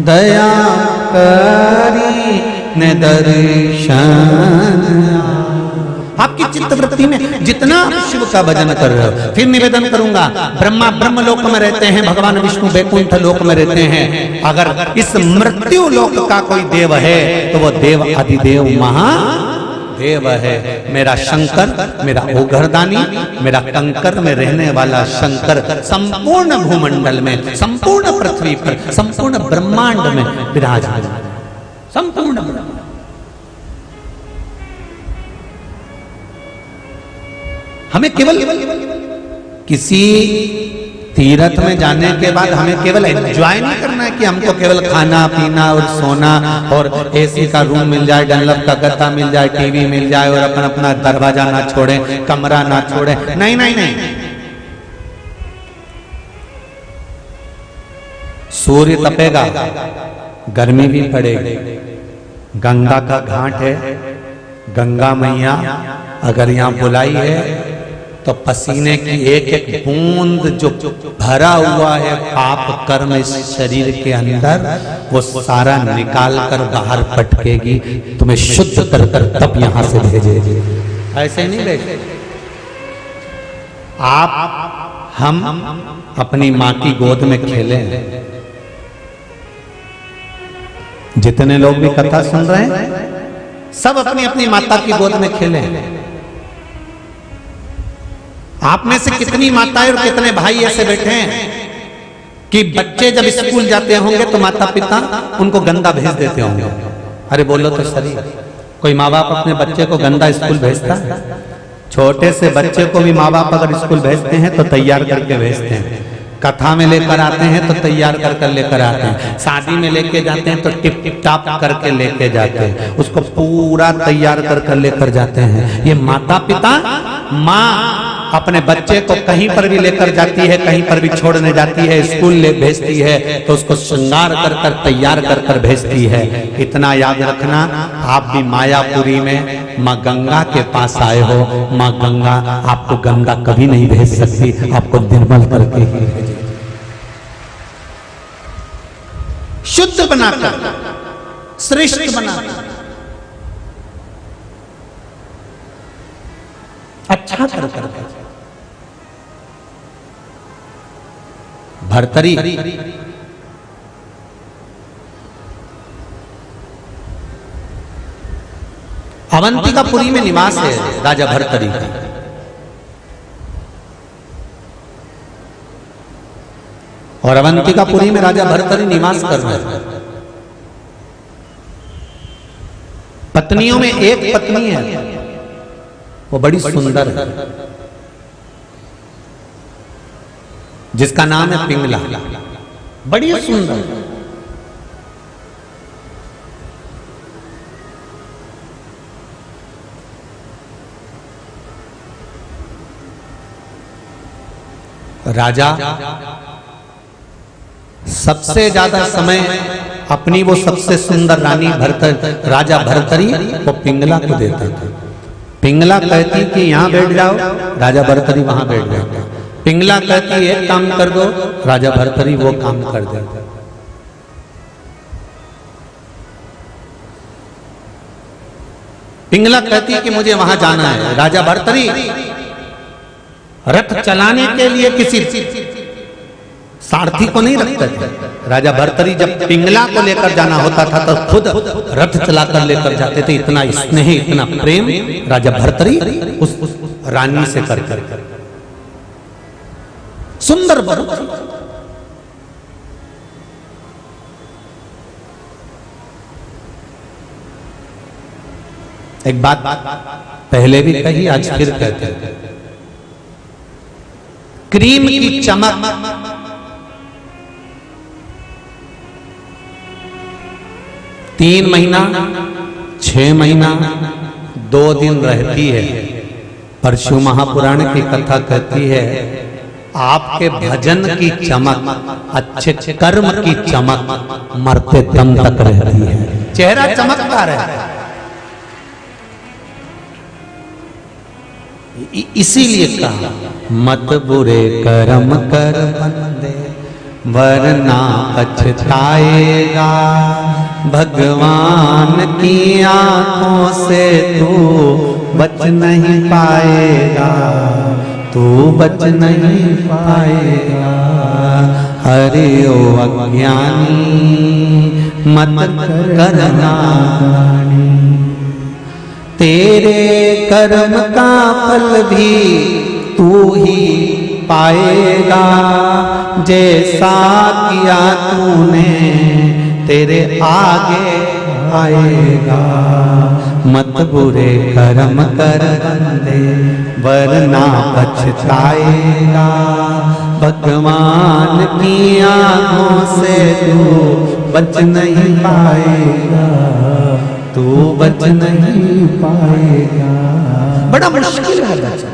दया करी ने दर्शन। आपकी चित्तवृत्ति में जितना आप शिव का भजन कर रहे हो, फिर निवेदन करूंगा, ब्रह्मा ब्रह्म लोक में रहते हैं, भगवान विष्णु वैकुंठ लोक में रहते हैं। अगर इस मृत्यु लोक का कोई देव है तो वो देव अधिदेव महादेव है। मेरा शंकर, मेरा ओघरदानी, मेरा कंकर में रहने वाला शंकर संपूर्ण भूमंडल में, संपूर्ण पृथ्वी पर, संपूर्ण ब्रह्मांड में विराजमान, संपूर्ण ब्रह्मांड। हमें केवल किसी तीर्थ में जाने के बाद हमें केवल एंजॉय नहीं करना है कि हमको केवल खाना पीना और सोना और एसी का रूम मिल जाए, डनलप का गद्दा मिल जाए, टीवी मिल जाए और अपन अपना दरवाजा ना छोड़े, कमरा ना छोड़े। नहीं नहीं नहीं, सूर्य तपेगा, गर्मी भी पड़ेगी, गंगा का घाट है, गंगा मैया अगर यहाँ बुलाई है तो पसीने की एक एक बूंद जो भरा हुआ है पाप कर्म इस शरीर के अंदर, वो सारा निकाल कर बाहर पटकेगी, तुम्हें शुद्ध कर कर तब यहां से भेजेगी। ऐसे नहीं भेजे आप, हम अपनी माँ की गोद में खेले। जितने लोग भी कथा सुन रहे हैं सब अपनी अपनी माता की गोद में खेले। आप में से कितनी माताएं और कितने भाई ऐसे बैठे हैं कि बच्चे जब स्कूल जाते होंगे तो माता पिता उनको गंदा भेज देते होंगे? अरे बोलो तो सही, कोई माँ बाप अपने बच्चे को गंदा स्कूल भेजता है? छोटे से बच्चे को भी माँ बाप अगर स्कूल भेजते हैं तो तैयार करके भेजते हैं, कथा में लेकर आते हैं तो तैयार कर लेकर आते हैं, शादी में लेके जाते हैं तो टिप टिप टाप करके लेके जाते हैं, उसको पूरा तैयार कर लेकर जाते हैं। ये माता पिता, माँ अपने बच्चे को कहीं पर भी लेकर जाती है, कहीं पर भी छोड़ने जाती है, स्कूल ले भेजती है तो उसको श्रृंगार कर कर तैयार कर कर भेजती है। इतना याद रखना, आप भी मायापुरी में माँ गंगा के पास आए हो, माँ गंगा आपको गंगा कभी नहीं भेज सकती, आपको निर्मल करके ही भेजेगी, शुद्ध बनाकर, श्रेष्ठ बनाकर, अच्छा कर कर। भर्तरी अवंतिकापुरी में निवास है राजा भर्तरी का। और अवंतिकापुरी में राजा भर्तरी निवास कर रहे हैं। पत्नियों में एक पत्नी है, वो बड़ी सुंदर है, जिसका नाम है पिंगला, बड़ी सुंदर। राजा सबसे ज्यादा समय अपनी वो सबसे सुंदर रानी राजा भर्तरी वो पिंगला को देता था। पिंगला कहती कि यहां बैठ जाओ, राजा भर्तरी वहां बैठ जाता। पिंगला कहती एक काम कर दो, राजा भर्तरी वो काम कर देता। पिंगला कहती कि मुझे वहां जाना है, राजा भर्तरी रथ चलाने के लिए किसी सारथी को नहीं रखते थे। राजा भर्तरी जब पिंगला को लेकर जाना होता था तो खुद रथ चलाकर लेकर जाते थे। इतना स्नेह, इतना प्रेम राजा भर्तरी उस रानी से करते। सुंदर बहुत। एक बात पहले भी कही, आज फिर कहते हैं, क्रीम की चमक तीन महीना, 6 महीना, 2 दिन रहती है, पर शिव महापुराण की कथा कहती है आपके भजन की चमक, अच्छे कर्म की चमक मरते दम तक रहती है। चेहरा चमकता रहता है। इसीलिए कहा मत बुरे कर्म कर बंदे वरना पछताएगा, भगवान की आंखों से तू बच नहीं पाएगा, तू बच नहीं पाएगा। अरे ओ अज्ञानी मत करना, तेरे कर्म का फल भी तू ही पाएगा, जैसा किया तूने तेरे आगे आएगा। मत बुरे कर्म कर बंदे वरना पछताएगा, भगवान की आंखों से तू बच नहीं पाएगा, तू बच नहीं पाएगा। बड़ा मुश्किल है बच्चा।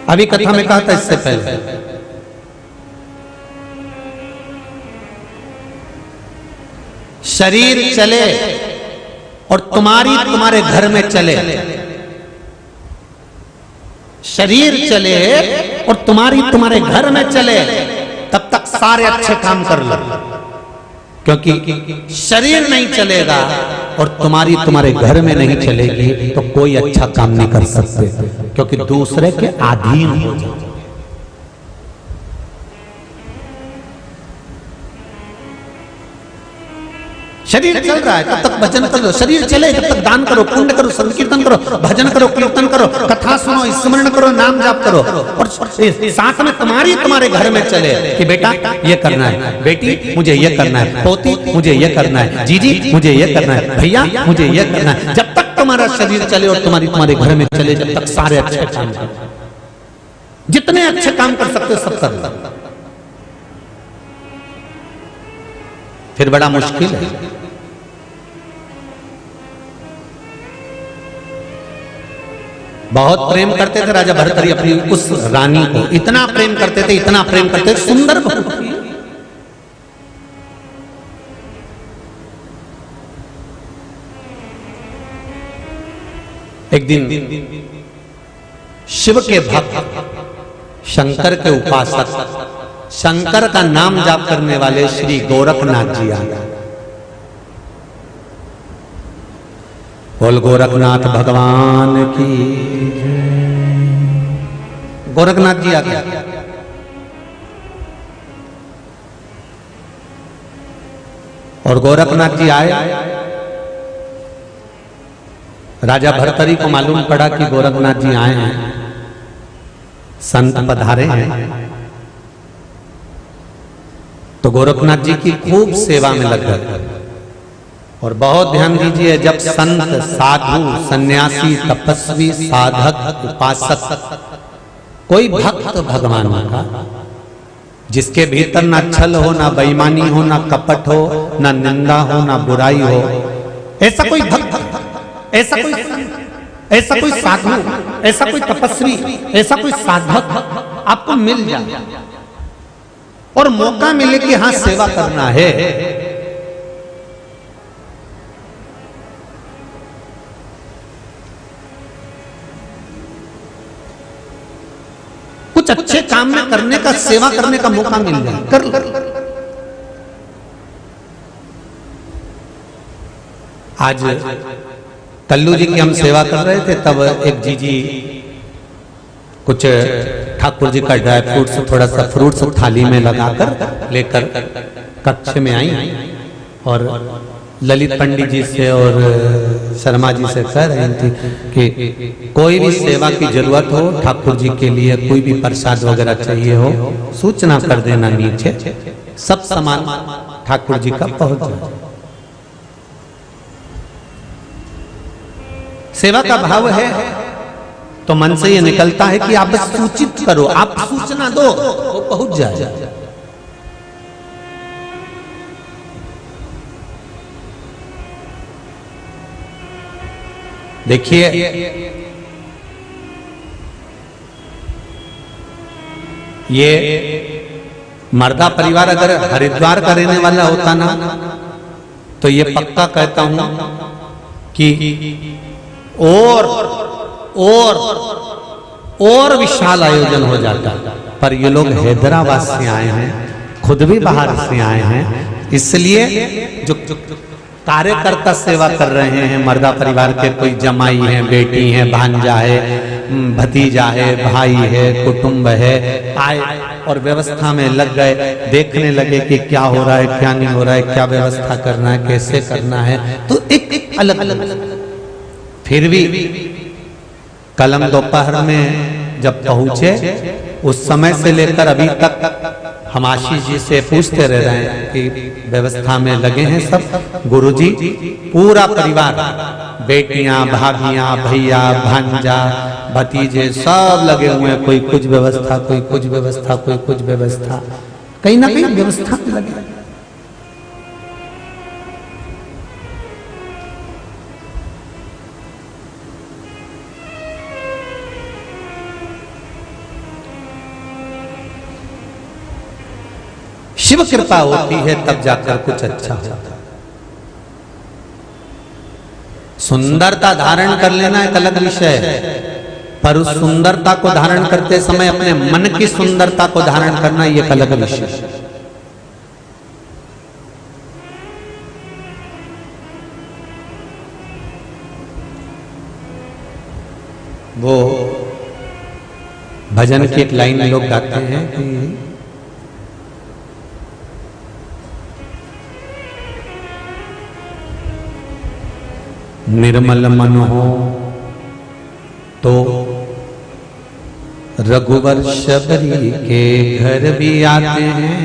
अभी कथा में कहा था इससे पहले, शरीर चले और तुम्हारे घर में चले, शरीर चले और तुम्हारे घर में चले, तब तक सारे अच्छे काम कर लो। क्योंकि शरीर नहीं चलेगा और तुम्हारे घर में नहीं चलेगी तो कोई अच्छा काम नहीं कर सकते, क्योंकि दूसरे के अधीन हो जाओ। शरीर चल रहा है तब तक भजन करो, शरीर चले तब तक दान करो, पुण्य करो, संकीर्तन करो, भजन करो, कीर्तन करो, कथा सुनो, स्मरण करो, नाम जाप करो। और साथ में तुम्हारे घर में चले कि बेटा ये करना है, बेटी मुझे ये करना है, पोती मुझे ये करना है, जीजी मुझे ये करना है, भैया मुझे ये करना है। जब तक तुम्हारा शरीर चले और तुम्हारे घर में चले, जब तक सारे अच्छे काम करो, जितने अच्छे काम कर सकते हो सब कर लो। फिर बड़ा मुश्किल है। बहुत प्रेम करते थे राजा भर्तृहरि अपनी उस रानी को, इतना प्रेम करते थे, इतना प्रेम करते थे, सुंदर बहुत थी। एक दिन शिव के भक्त, शंकर के उपासक, शंकर का नाम जाप करने वाले श्री गोरखनाथ जी आ गए। बोल गोरखनाथ भगवान की जय। गोरखनाथ जी आ गए। और गोरखनाथ जी आए, राजा भर्तृहरि को मालूम पड़ा कि गोरखनाथ जी आए हैं, संत पधारे हैं, तो गोरखनाथ जी की खूब सेवा में लग गए। और बहुत ध्यान दीजिए, जब संत, साधु, सन्यासी, तपस्वी, साधक, उपासक, कोई भक्त भगवान का जिसके भीतर ना छल हो, ना बेईमानी हो, ना कपट हो, ना निंदा हो, ना बुराई हो, ऐसा कोई भक्त, ऐसा कोई संत, ऐसा कोई साधु, ऐसा कोई तपस्वी, ऐसा कोई साधक आपको मिल जाए और मौका मिले कि हाँ सेवा करना है, कुछ अच्छे काम में करने का, सेवा करने का मौका मिल जाए, कर लो। आज कल्लू जी की हम सेवा कर रहे थे, तब एक जीजी कुछ ठाकुर जी का ड्राई फ्रूट्स, थोड़ा सा फ्रूट्स थाली में लगाकर लेकर कक्ष में आई और ललित पंडित जी से और शर्मा जी से कह रही थी कि कोई भी सेवा की जरूरत हो, ठाकुर जी के लिए कोई भी प्रसाद वगैरह चाहिए हो, सूचना कर देना, नीचे सब सामान ठाकुर जी का पहुंच जाए। सेवा का भाव है तो मन से ये निकलता है कि आप बस सूचित करो, आप सूचना दो, वो पहुंच जाए। देखिए, ये मर्दा परिवार अगर हरिद्वार का रहने वाला होता ना, तो ये पक्का कहता हूं कि और विशाल आयोजन हो जाता। पर ये लोग हैदराबाद से आए हैं, खुद भी बाहर से आए हैं, इसलिए जो कार्यकर्ता सेवा कर रहे हैं, मर्दा परिवार के कोई जमाई है, बेटी है, भांजा है, भतीजा है, भाई है, कुटुंब है, आए और व्यवस्था में लग गए, देखने लगे कि क्या हो रहा है, क्या नहीं हो रहा है, क्या व्यवस्था करना है, कैसे करना है, तो एक अलग अलग। फिर भी कलम दोपहर में जब पहुंचे, उस समय से लेकर अभी तक हम आशीष जी से पूछते रह रहे हैं कि व्यवस्था में लगे हैं सब गुरुजी, पूरा परिवार, बेटियां, भाभियां, भैया, भांजा, भतीजे सब लगे हुए हैं, कोई कुछ व्यवस्था, कोई कुछ व्यवस्था, कोई कुछ व्यवस्था, कहीं ना कहीं व्यवस्था में लगे। शिव कृपा होती है तब जाकर कुछ अच्छा होता है। सुंदरता धारण कर लेना एक अलग विषय है, पर उस सुंदरता को धारण करते समय अपने मन की सुंदरता को धारण करना ये एक अलग विषय है। वो भजन की एक लाइन लोग गाते हैं कि निर्मल मन हो तो रघुवर शबरी के घर भी आते हैं,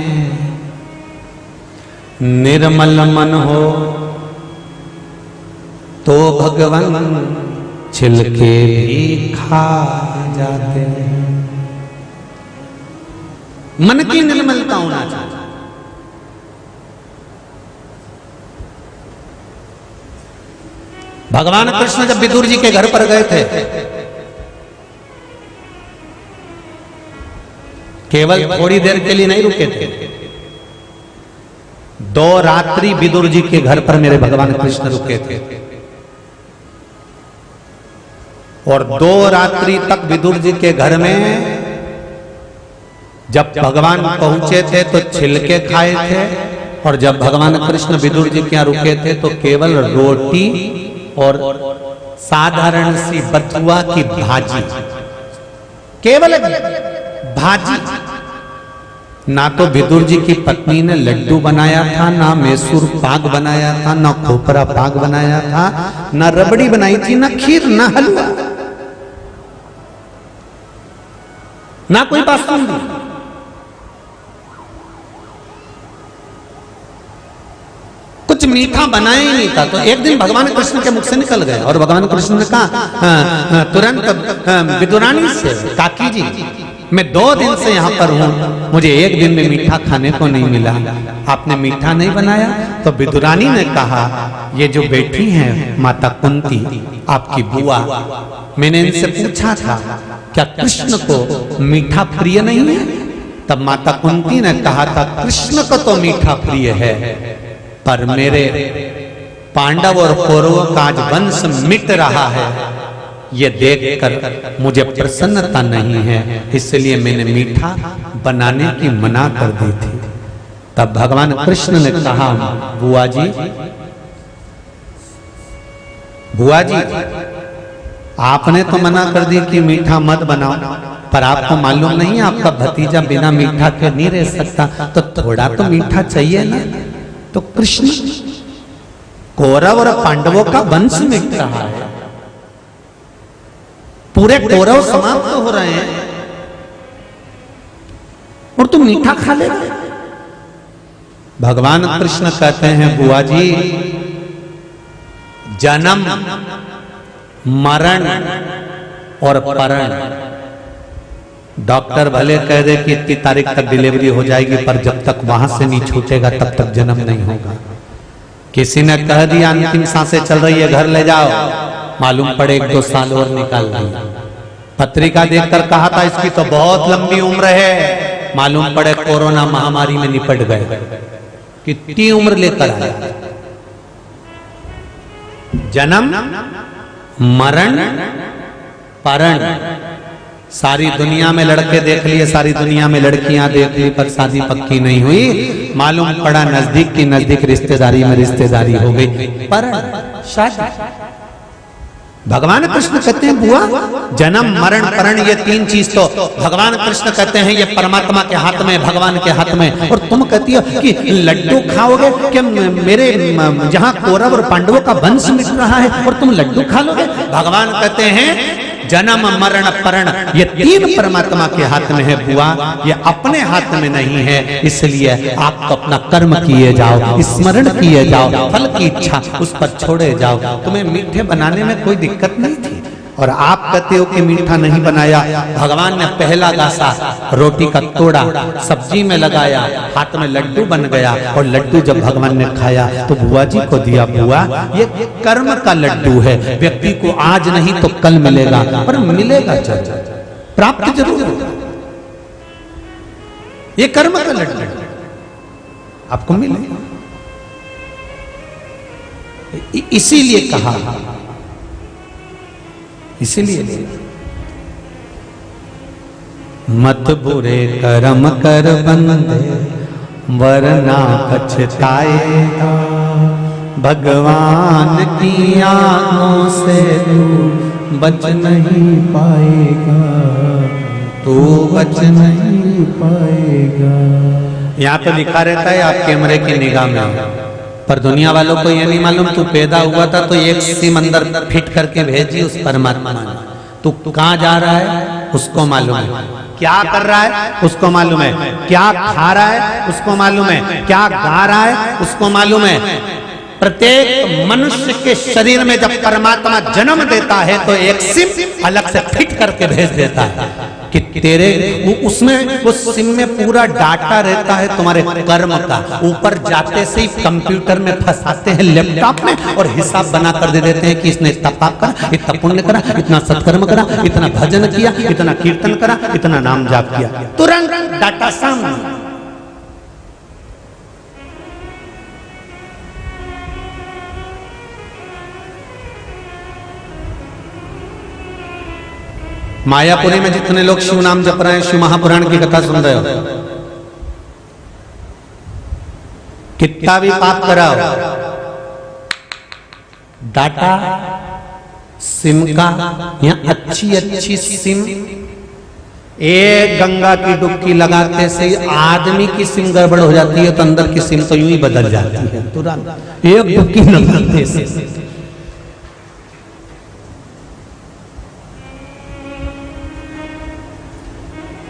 निर्मल मन हो तो भगवान छिलके भी खा जाते हैं। मन की निर्मलता होना चाहिए। भगवान कृष्ण जब विदुर जी के घर पर गए थे केवल थोड़ी देर के लिए नहीं रुके थे, 2 रात्रि विदुर जी के घर पर मेरे भगवान कृष्ण रुके थे और 2 रात्रि तक विदुर जी के घर में जब भगवान पहुंचे थे तो छिलके खाए थे और जब भगवान कृष्ण विदुर जी के यहाँ रुके थे तो केवल रोटी और साधारण सी बथुआ की भाजी, केवल भाजी। ना तो विदुर जी की पत्नी ने लड्डू बनाया था, ना मैसूर पाक बनाया था, ना खोपरा पाक बनाया था, ना रबड़ी बनाई थी, ना खीर, ना हलवा, ना कोई बासुंदी। कुछ मीठा बनाया ही नहीं था। तो एक दिन भगवान कृष्ण के मुख से निकल गया और भगवान कृष्ण ने कहा तुरंत विदुरानी से, काकी जी मैं 2 दिन से यहाँ पर हूँ, मुझे एक दिन में मीठा खाने को नहीं मिला, आपने मीठा नहीं बनाया? तो विदुरानी ने कहा ये जो बैठी हैं माता कुंती आपकी बुआ, मैंने इनसे पूछा था क्या कृष्ण को मीठा प्रिय नहीं है? तब माता कुंती ने कहा था कृष्ण को तो मीठा प्रिय है, पर मेरे पांडव और कौरवों का आज वंश मिट रहा है, ये देखकर मुझे प्रसन्नता नहीं है, इसलिए मैंने मीठा बनाने की मना कर दी थी। तब भगवान कृष्ण ने कहा बुआ जी, बुआ जी आपने तो मना कर दी कि मीठा मत बनाओ, पर आपको मालूम नहीं आपका भतीजा बिना मीठा के नहीं रह सकता, तो थोड़ा तो मीठा चाहिए ना। तो कृष्ण कौरव और पांडवों का वंश मिट रहा है, पूरे कौरव समाप्त हो रहे हैं और तुम मीठा खा ले। भगवान कृष्ण कहते हैं बुआ जी जन्म मरण और परण, डॉक्टर भले कह दे कि इतनी तारीख तक डिलीवरी हो जाएगी, पर जब तक वहां से नहीं छूटेगा तब तक जन्म नहीं होगा। किसी ने कह दिया अंतिम सांसें चल रही है घर ले जाओ, मालूम पड़े 1-2 साल और निकाल दी। पत्रिका देखकर कहा था इसकी तो बहुत लंबी उम्र है, मालूम पड़े कोरोना महामारी में निपट गए, कितनी उम्र लेकर आया। जन्म मरण परण, सारी दुनिया में लड़के देख लिए, सारी दुनिया में लड़कियां देख ली, पर शादी पक्की नहीं हुई। मालूम पड़ा नजदीक की नजदीक रिश्तेदारी में रिश्तेदारी हो गई, पर शादी। भगवान कृष्ण कहते हैं बुआ जन्म मरण परण ये 3 चीज तो भगवान कृष्ण कहते हैं ये परमात्मा के हाथ में, भगवान के हाथ में, और तुम कहती हो कि लड्डू खाओगे, क्या मेरे जहां कौरव और पांडवों का वंश मिट रहा है और तुम लड्डू खा लोगे? भगवान कहते हैं जन्म मरण परण ये 3 परमात्मा के हाथ में है बुआ, ये अपने हाथ में नहीं है, इसलिए आप तो अपना कर्म किए जाओ, स्मरण किए जाओ, फल की इच्छा उस पर छोड़े जाओ। तुम्हें मीठे बनाने में कोई दिक्कत नहीं थी और आप कहते हो कि मीठा नहीं बनाया। भगवान ने पहला गासा रोटी का तोड़ा, सब्जी में लगाया, हाथ में लड्डू बन गया और लड्डू जब भगवान ने खाया तो बुआ जी को दिया। बुआ ये कर्म का लड्डू है, व्यक्ति को आज नहीं तो कल मिलेगा, पर मिलेगा जरूर, प्राप्त जरूर होगा। ये कर्म का लड्डू आपको मिलेगा, इसीलिए कहा, इसीलिए मत बुरे कर्म कर बंदे वरना पछताएगा, भगवान की आंखों से तू बच नहीं पाएगा, तू बच नहीं पाएगा। यहाँ तो लिखा रहता है आप कैमरे की निगाह में, पर दुनिया वालों को ये नहीं मालूम तू पैदा हुआ था तो एक सिम अंदर फिट करके भेजी उस परमात्मा ने। तू कहाँ जा रहा है उसको मालूम है, क्या कर रहा है उसको मालूम है, क्या खा रहा है उसको मालूम है, क्या गा रहा है उसको मालूम है। प्रत्येक मनुष्य के शरीर में जब परमात्मा जन्म देता है तो एक सिम अलग से फिट करके भेज देता है कि तेरे उसमें उस सिम में पूरा डाटा रहता है तुम्हारे कर्म का। ऊपर जाते से ही कंप्यूटर में फंसाते हैं लैपटॉप में और हिसाब बना कर दे देते हैं कि इसने इतना पाप करा, इतना पुण्य करा, इतना सत्कर्म करा, इतना भजन किया, इतना कीर्तन करा, इतना नाम जाप किया। तुरंत डाटा सामने। मायापुरी में जितने लोग शिव नाम जप रहे हैं, शिव महापुराण की कथा सुन रहे हो, कितना भी पाप कराओ, डाटा सिम का या अच्छी अच्छी सिम, एक गंगा की डुबकी लगाते से आदमी की सिम गड़बड़ हो जाती है तो अंदर की सिम तो यूं ही बदल जाती है तुरंत, एक डुबकी लगाते से।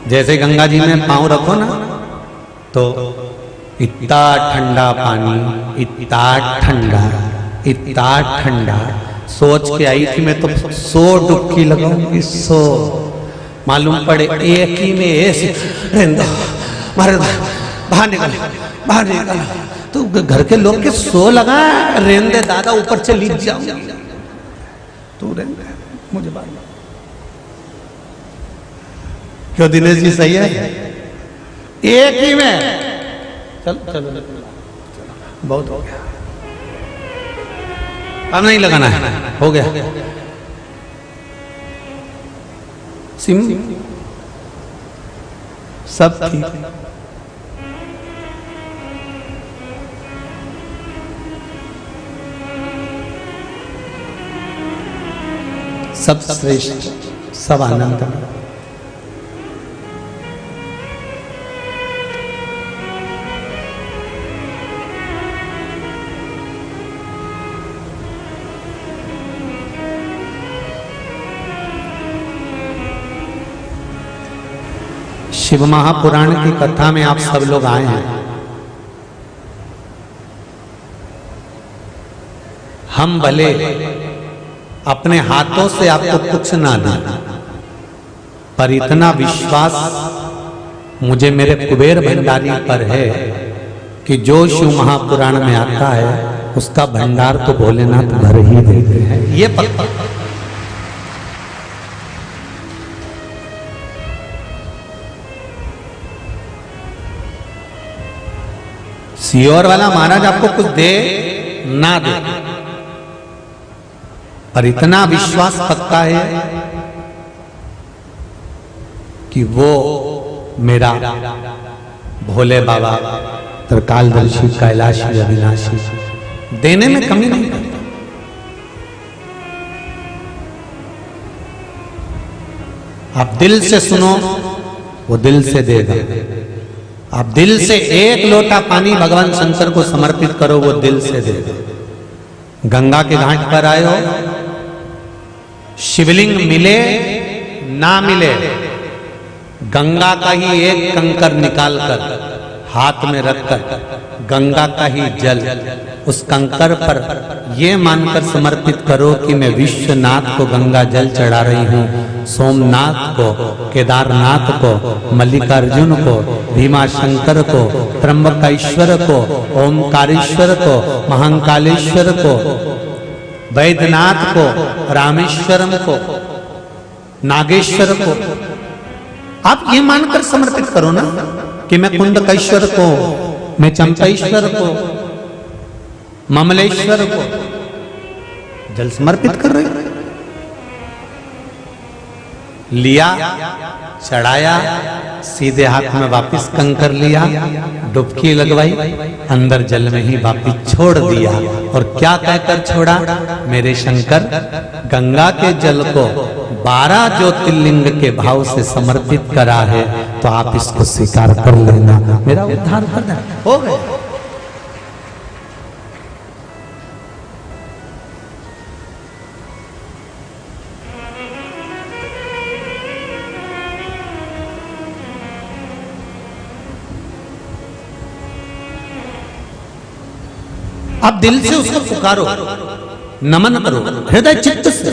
जैसे गंगा जी में पांव रखो ना तो इतना ठंडा पानी, इतना ठंडा, इतना ठंडा, सोच के आई थी मैं तो 100 डुबकी लगाऊंगी, 100। मालूम पड़े एक ही में ऐसे मारे बाहर निकल, बाहर निकल, तो घर के लोग के 100 लगा, रेंदे दादा ऊपर से लीज जाऊंगी, तू रेंदे मुझे बार। क्यों दिनेश जी सही है? एक ही में चल चलो बहुत हो गया, अब नहीं लगाना है, हो गया। सिम सब ठीक, सब श्रेष्ठ, सब आनंद। शिव महापुराण की कथा में आप सब लोग आए हैं। हम भले अपने हाथों से आपको कुछ ना दें, पर इतना विश्वास मुझे मेरे कुबेर भंडारी पर है कि जो शिव महापुराण में आता है उसका भंडार तो भोलेनाथ भर ही देते हैं, ये पक्का। सियोर वाला महाराज आपको कुछ दे ना दे, पर इतना विश्वास पक्का है कि वो मेरा भोले बाबा त्रिकालदर्शी कैलाशी अविनाशी देने में कमी नहीं करता। आप दिल से सुनो, वो दिल से देगा। आप दिल से एक लोटा पानी भगवान शंकर को समर्पित करो, वो दिल से दे दे। गंगा के घाट पर आए हो, शिवलिंग मिले ना मिले, गंगा का ही एक कंकर निकालकर हाथ में रखकर गंगा का ही जल उस कंकर पर ये मानकर समर्पित करो कि मैं विश्वनाथ को गंगा जल चढ़ा रही हूँ, सोमनाथ को, केदारनाथ को, मल्लिकार्जुन को, भीमा शंकर को, त्र्यंबकेश्वर को, ओमकारेश्वर को, महाकालेश्वर को, वैद्यनाथ को, रामेश्वरम को, नागेश्वर को। आप ये मानकर समर्पित करो ना कि मैं कुंदकेश्वर को, मैं चंपेश्वर को, ममलेश्वर को जल समर्पित कर रहे। लिया, चढ़ाया, सीधे हाथ में वापस कंकर लिया, डुबकी लगवाई, अंदर जल में ही वापस छोड़ दिया। और क्या कहकर छोड़ा? मेरे शंकर गंगा के जल को 12 ज्योतिर्लिंग के भाव से समर्पित करा है, तो आप इसको स्वीकार कर लेना, मेरा उद्धार कर देना। हो गया। आप दिल से उसको पुकारो, नमन करो, हृदय चित्त से।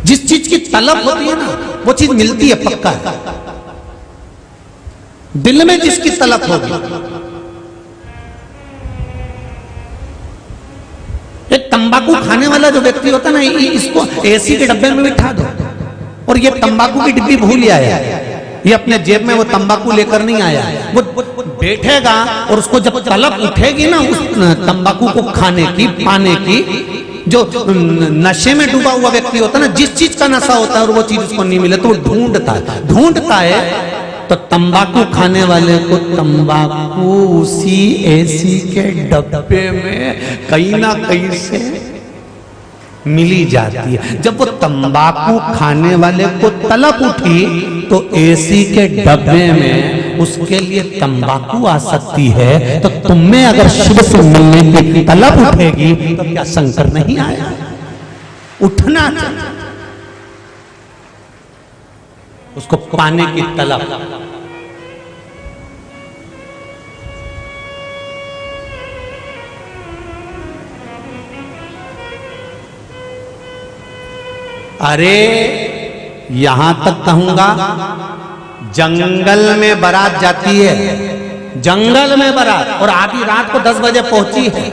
जिस चीज की तलब होती है ना, वो चीज मिलती है, पक्का है। दिल में जिसकी तलब होगी, एक तंबाकू खाने वाला जो व्यक्ति होता है ना, इसको एसी के डब्बे में बिठा दो, और ये तंबाकू की डिब्बी भूल आया, ये अपने जेब में वो तंबाकू लेकर नहीं आया। वो बैठेगा और उसको जब तलब उठेगी ना उस तंबाकू को खाने की, पाने की, जो नशे में डूबा हुआ व्यक्ति होता है ना, जिस चीज का नशा होता है और वो चीज उसको नहीं मिले तो वो ढूंढता है। तो तंबाकू खाने वाले को तंबाकू उसी एसी के डब्बे में कहीं ना कहीं से मिली जाती है। जब वो तंबाकू खाने वाले को तलब उठी तो एसी के डब्बे में उसके लिए तंबाकू आ सकती है। तो तुम में अगर शिव से मिलने की तलब उठेगी तो क्या शंकर नहीं आया? उठना चाहिए उसको पाने की तलब। अरे यहां तक कहूंगा, जंगल में बारात जाती है, जंगल में बारात, और आधी रात को 10 बजे पहुंची है,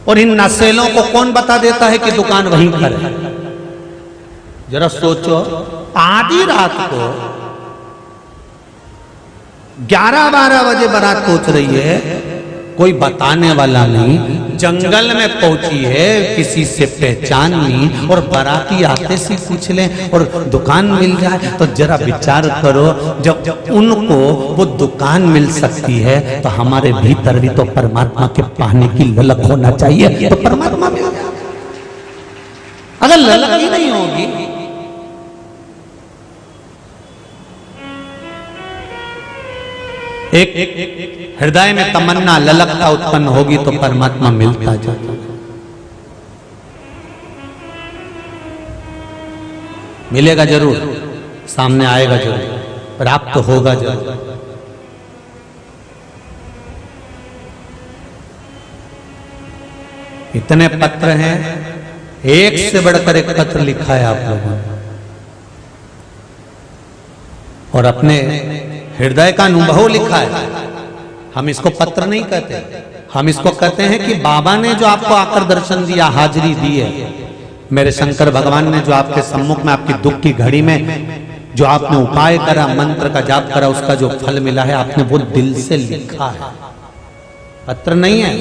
और इन नशेलों को कौन बता देता है कि दुकान वहीं पर है? जरा सोचो, आधी रात को 11-12 बजे बारात पहुंच रही है, कोई बताने वाला नहीं, जंगल में पहुंची है, किसी से पहचान नहीं, और बाराती आते से पूछ लें और दुकान मिल जाए। तो जरा विचार करो, जब उनको वो दुकान मिल सकती है तो हमारे भीतर भी तो परमात्मा के पाने की ललक होना चाहिए, तो परमात्मा मिल जाए। अगर ललक ही नहीं होगी, एक हृदय में तमन्ना ललकता उत्पन्न होगी तो परमात्मा मिलता जाता, मिलेगा जरूर, सामने आएगा जरूर, प्राप्त तो होगा जरूर। इतने पत्र हैं, एक से बढ़कर एक पत्र लिखा है आप लोगों ने, और अपने हृदय का अनुभव लिखा है। हम इसको पत्र नहीं कहते, हम इसको कहते हैं कि बाबा ने जो आपको आकर दर्शन दिया, हाजिरी दी है, मेरे शंकर भगवान ने जो आपके सम्मुख में आपकी दुख की घड़ी में जो आपने उपाय करा, मंत्र का जाप करा, उसका जो फल मिला है आपने वो दिल से लिखा है, पत्र नहीं है।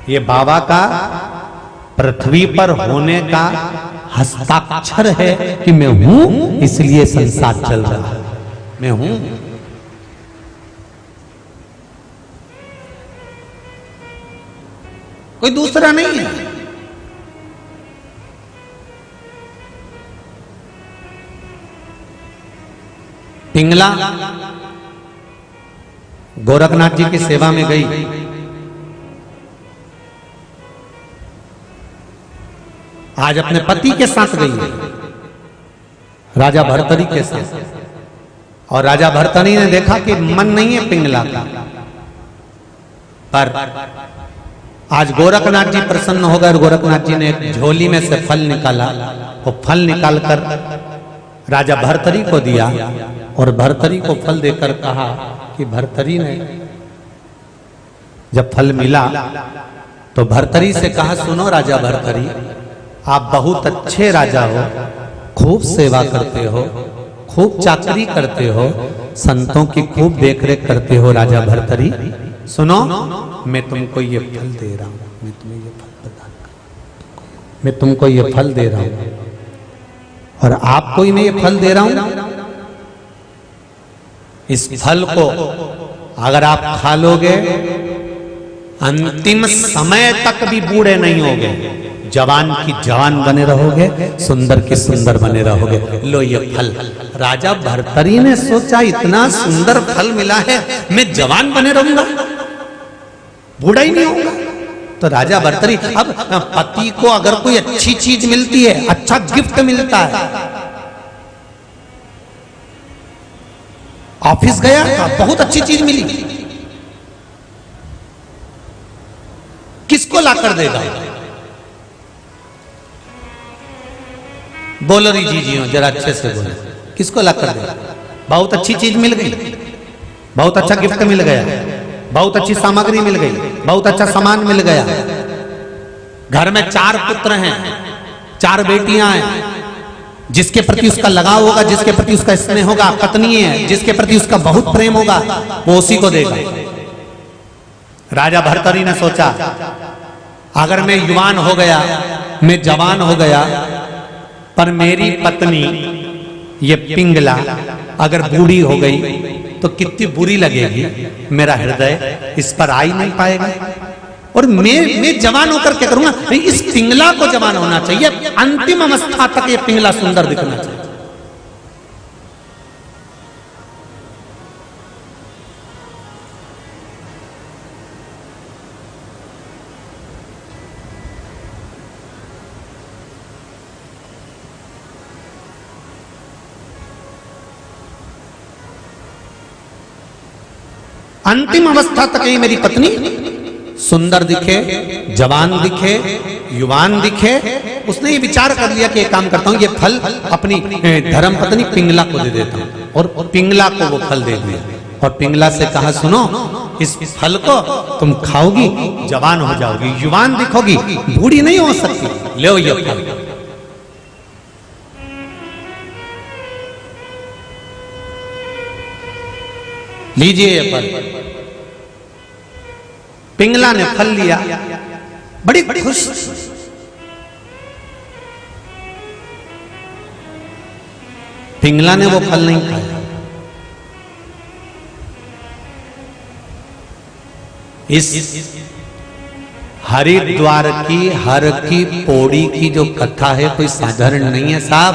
ये बाबा का पृथ्वी पर होने का हस्ताक्षर है कि मैं हूं, इसलिए संसार चल रहा है, मैं हूं। कोई दूसरा नहीं है। पिंगला गोरखनाथ जी की सेवा में गई, आज अपने पति के साथ गई है, राजा भर्तरी के साथ, और राजा भर्तरी ने देखा कि मन नहीं है पिंगला का, पर आज गोरखनाथ जी प्रसन्न हो गए और गोरखनाथ जी ने एक झोली में से फल निकाला, वो फल निकालकर राजा भर्तरी को दिया, और भर्तरी को फल देकर कहा कि भर्तरी ने जब फल मिला तो भर्तरी से कहा, सुनो राजा भर्तरी, आप बहुत अच्छे राजा हो, खूब सेवा करते हो, खूब चाकरी करते हो, संतों की खूब देखरेख करते हो राजा भर्तरी, सुनो मैं तुमको ये फल दे रहा हूं, मैं तुम्हें ये फल प्रदान कर, मैं तुमको ये फल दे रहा हूं, और आपको ही मैं ये फल दे रहा हूं, इस फल को अगर आप खा लोगे अंतिम समय तक भी बूढ़े नहीं होगे, जवान की जवान बने रहोगे, सुंदर की सुंदर बने रहोगे। लो ये फल। राजा भर्तरी ने सोचा इतना सुंदर फल मिला है, मैं जवान बने रहूंगा, बूढ़ा ही नहीं होगा। तो राजा भर्तरी, अब पति को अगर कोई अच्छी चीज मिलती है, अच्छा गिफ्ट मिलता है, ऑफिस गया बहुत अच्छी चीज मिली, किसको लाकर देगा? बोलो री जी हो, जरा अच्छे से बोलो, किसको लाकर देगा? बहुत अच्छी चीज मिल गई, बहुत अच्छा गिफ्ट मिल गया, बहुत अच्छी सामग्री मिल गई, बहुत अच्छा सामान मिल गया, घर में 4 पुत्र हैं, 4 बेटियां हैं, जिसके प्रति उसका लगाव होगा, जिसके प्रति उसका स्नेह होगा, पत्नी है जिसके प्रति उसका बहुत प्रेम होगा, वो उसी को देगा। राजा भर्तरी ने सोचा अगर मैं युवान हो गया, मैं जवान हो गया, पर मेरी पत्नी ये पिंगला अगर बूढ़ी हो गई तो कितनी बुरी लगेगी, मेरा हृदय इस पर आ ही नहीं पाएगा। और मैं जवान होकर क्या करूंगा, इस पिंगला को जवान होना चाहिए, अंतिम अवस्था तक ये पिंगला सुंदर दिखना चाहिए। अंतिम अवस्था तक ये मेरी पत्नी सुंदर दिखे, जवान दिखे, युवान दिखे। उसने ये विचार कर लिया कि एक काम करता हूं, ये फल अपनी धर्म पत्नी पिंगला को दे देता हूं। और पिंगला को वो फल दे दिया और पिंगला से कहा सुनो, इस फल को तुम खाओगी, जवान हो जाओगी, युवान दिखोगी, बूढ़ी नहीं हो सकती, लो ये फल। लीजिए ये फल। पिंगला ने फल लिया, बड़ी खुश। पिंगला ने वो फल नहीं खाया। इस हरिद्वार की हर की पौड़ी की जो कथा है कोई साधारण नहीं है साहब।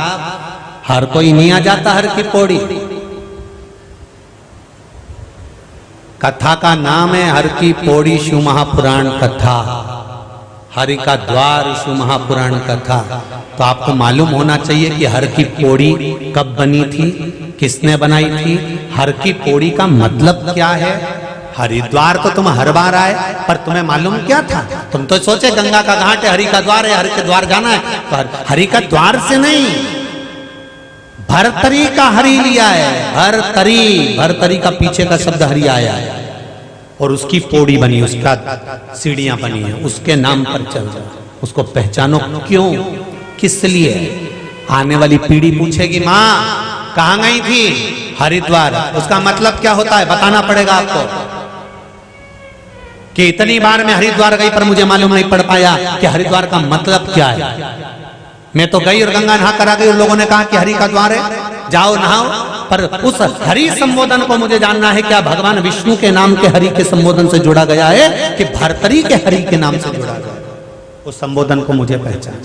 हर कोई नहीं आ जाता हर की पौड़ी। कथा का नाम है हर की पौड़ी शिव महापुराण कथा, हरि का द्वार शिव महापुराण कथा। तो आपको मालूम होना चाहिए कि हर की पौड़ी कब बनी थी, किसने बनाई थी, हर की पौड़ी का मतलब क्या है। हरिद्वार तो तुम हर बार आए, पर तुम्हें मालूम क्या था? तुम तो सोचे गंगा का घाट है, हरि का द्वार है, हरि के द्वार जाना है। तो हरि का द्वार से नहीं, भरतरी का हरि लिया है। भरतरी, भरतरी का पीछे का शब्द हरि आया है और उसकी पौड़ी बनी, उसका सीढ़ियां बनी है, उसके नाम पर चल जाओ, उसको पहचानो। क्यों, किस लिए? आने वाली पीढ़ी पूछेगी माँ कहाँ गई थी? हरिद्वार। उसका मतलब क्या होता है बताना पड़ेगा आपको कि इतनी बार मैं हरिद्वार गई पर मुझे मालूम नहीं पड़ पाया कि हरिद्वार का मतलब क्या है। मैं तो गई और गंगा नहा कर आ गई और लोगों ने कहा कि हरि का द्वार है, जाओ नहाओ, पर उस हरि संबोधन को मुझे जानना है, क्या भगवान विष्णु के नाम के हरि के संबोधन से जुड़ा गया है कि भरतरी के हरि के नाम से जुड़ा गया? उस संबोधन को मुझे पहचान।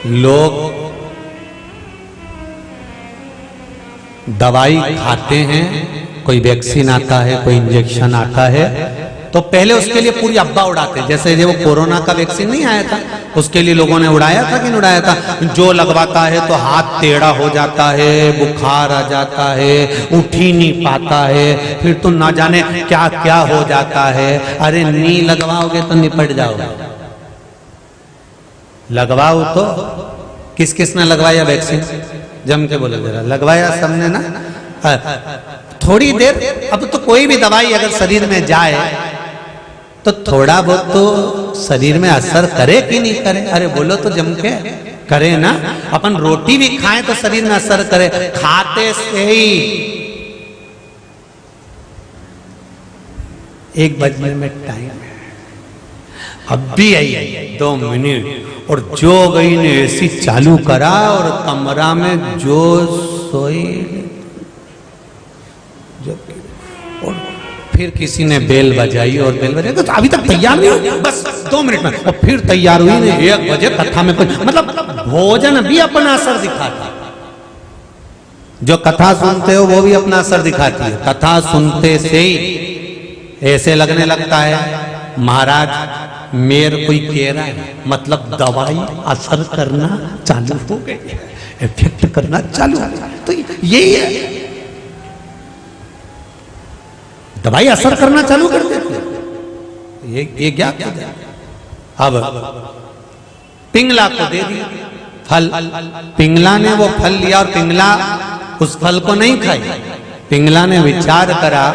लोग दवाई खाते हैं, कोई वैक्सीन आता है, कोई इंजेक्शन आता है, तो पहले उसके लिए पूरी अब्बा उड़ाते हैं। जैसे वो कोरोना का वैक्सीन नहीं आया था, उसके लिए लोगों ने उड़ाया था कि नहीं उड़ाया था? जो लगवाता है तो हाथ टेढ़ा हो जाता है, बुखार आ जाता है, उठ ही नहीं पाता है, फिर तो ना जाने क्या क्या हो जाता है। अरे नहीं लगवाओगे तो निपट जाओगे। लगवाओ तो। किस किस ने लगवाया वैक्सीन? जम के बोले जरा। लगवाया सबने ना। थोड़ी देर, अब तो कोई भी दवाई अगर शरीर में जाए तो थोड़ा बहुत तो शरीर में असर करे कि नहीं करे? अरे बोलो तो जम के करे ना। अपन रोटी भी खाएं तो शरीर में असर करे, खाते से ही। 1 बजने में टाइम है, अब भी आई 2 मिनट। और जो गई ने एसी चालू करा और कमरा में जो सोई, और फिर किसी ने बेल बजाई और बेल बजाई तो अभी तक तैयार नहीं हुई, बस 2 मिनट में। और फिर तैयार हुई ने 1 बजे कथा में कुछ मतलब भोजन भी अपना असर दिखाता। जो कथा सुनते हो वो भी अपना असर दिखाती है। कथा सुनते से ही ऐसे लगने लगता है महाराज मेरे कोई कह रहा है, मतलब दवाई असर करना चालू हो गई है, इफेक्ट करना चालू हो गया। तो यही है, दवाई असर करना चालू कर देती है। ये क्या? अब पिंगला को दे दिया फल। पिंगला ने वो फल लिया और पिंगला उस फल को नहीं खाई। पिंगला ने विचार करा,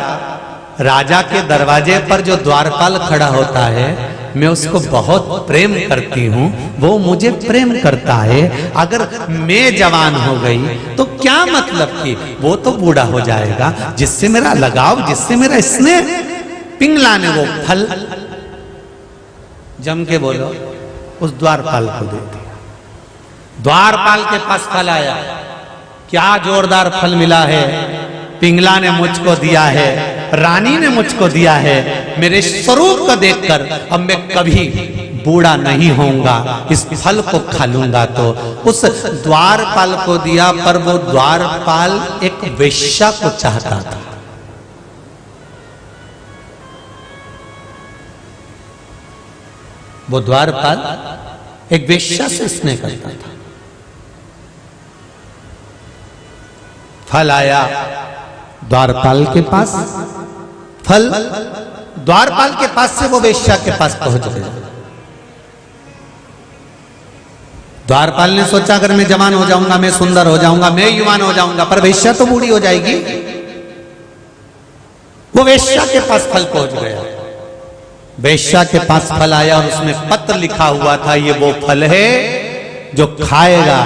राजा के दरवाजे पर जो द्वारपाल खड़ा होता है, मैं उसको बहुत प्रेम करती हूँ, वो मुझे प्रेम करता है। अगर मैं जवान हो गई तो क्या मतलब कि वो तो बूढ़ा हो जाएगा, जिससे मेरा लगाव, जिससे मेरा स्नेह। पिंगला ने वो फल जम के बोलो उस द्वारपाल को दे दिया। द्वारपाल के पास फल आया, क्या जोरदार फल मिला है। पिंगला ने मुझको दिया है, रानी ने मुझको दिया है। मेरे स्वरूप को देखकर अब मैं कभी बूढ़ा नहीं होऊंगा, इस फल को खा लूंगा। तो उस द्वारपाल को दिया, पर वो द्वारपाल एक वेश्या को चाहता था। वो द्वारपाल एक वेश्या से स्नेह करता था। फल आया द्वारपाल के पास, फल द्वारपाल के पास से वो वेश्या के पास पहुंच गया। द्वारपाल ने सोचा अगर मैं जवान हो जाऊंगा, मैं सुंदर हो जाऊंगा, मैं युवान हो जाऊंगा, पर वेश्या तो बूढ़ी हो जाएगी। वो वेश्या के पास फल पहुंच गया। वेश्या के पास फल आया और उसमें पत्र लिखा हुआ था, ये वो फल है जो खाएगा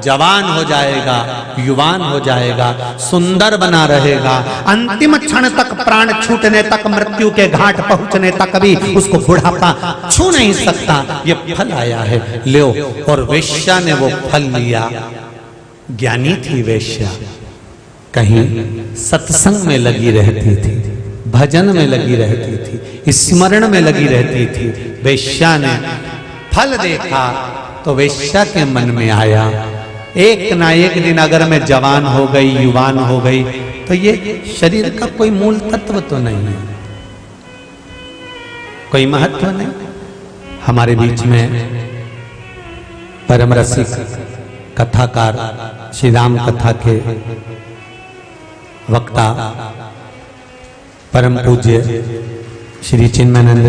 जवान हो जाएगा, युवान हो जाएगा, सुंदर बना रहेगा, अंतिम क्षण तक, प्राण छूटने तक, मृत्यु के घाट पहुंचने तक भी उसको बुढ़ापा छू नहीं सकता। ये फल आया है, लो। और वेश्या ने वो फल लिया। ज्ञानी थी वेश्या, कहीं सत्संग में लगी रहती थी, भजन में लगी रहती थी, स्मरण में लगी रहती थी। वेश्या ने फल देखा तो वेश्या के मन में आया, एक ना एक दिन अगर मैं जवान हो गई, युवान हो गई, तो ये शरीर का कोई मूल तत्व तो नहीं है, कोई महत्व नहीं। हमारे बीच में परम रसिक कथाकार, श्री राम कथा के वक्ता, परम पूज्य श्री चिन्मयानंद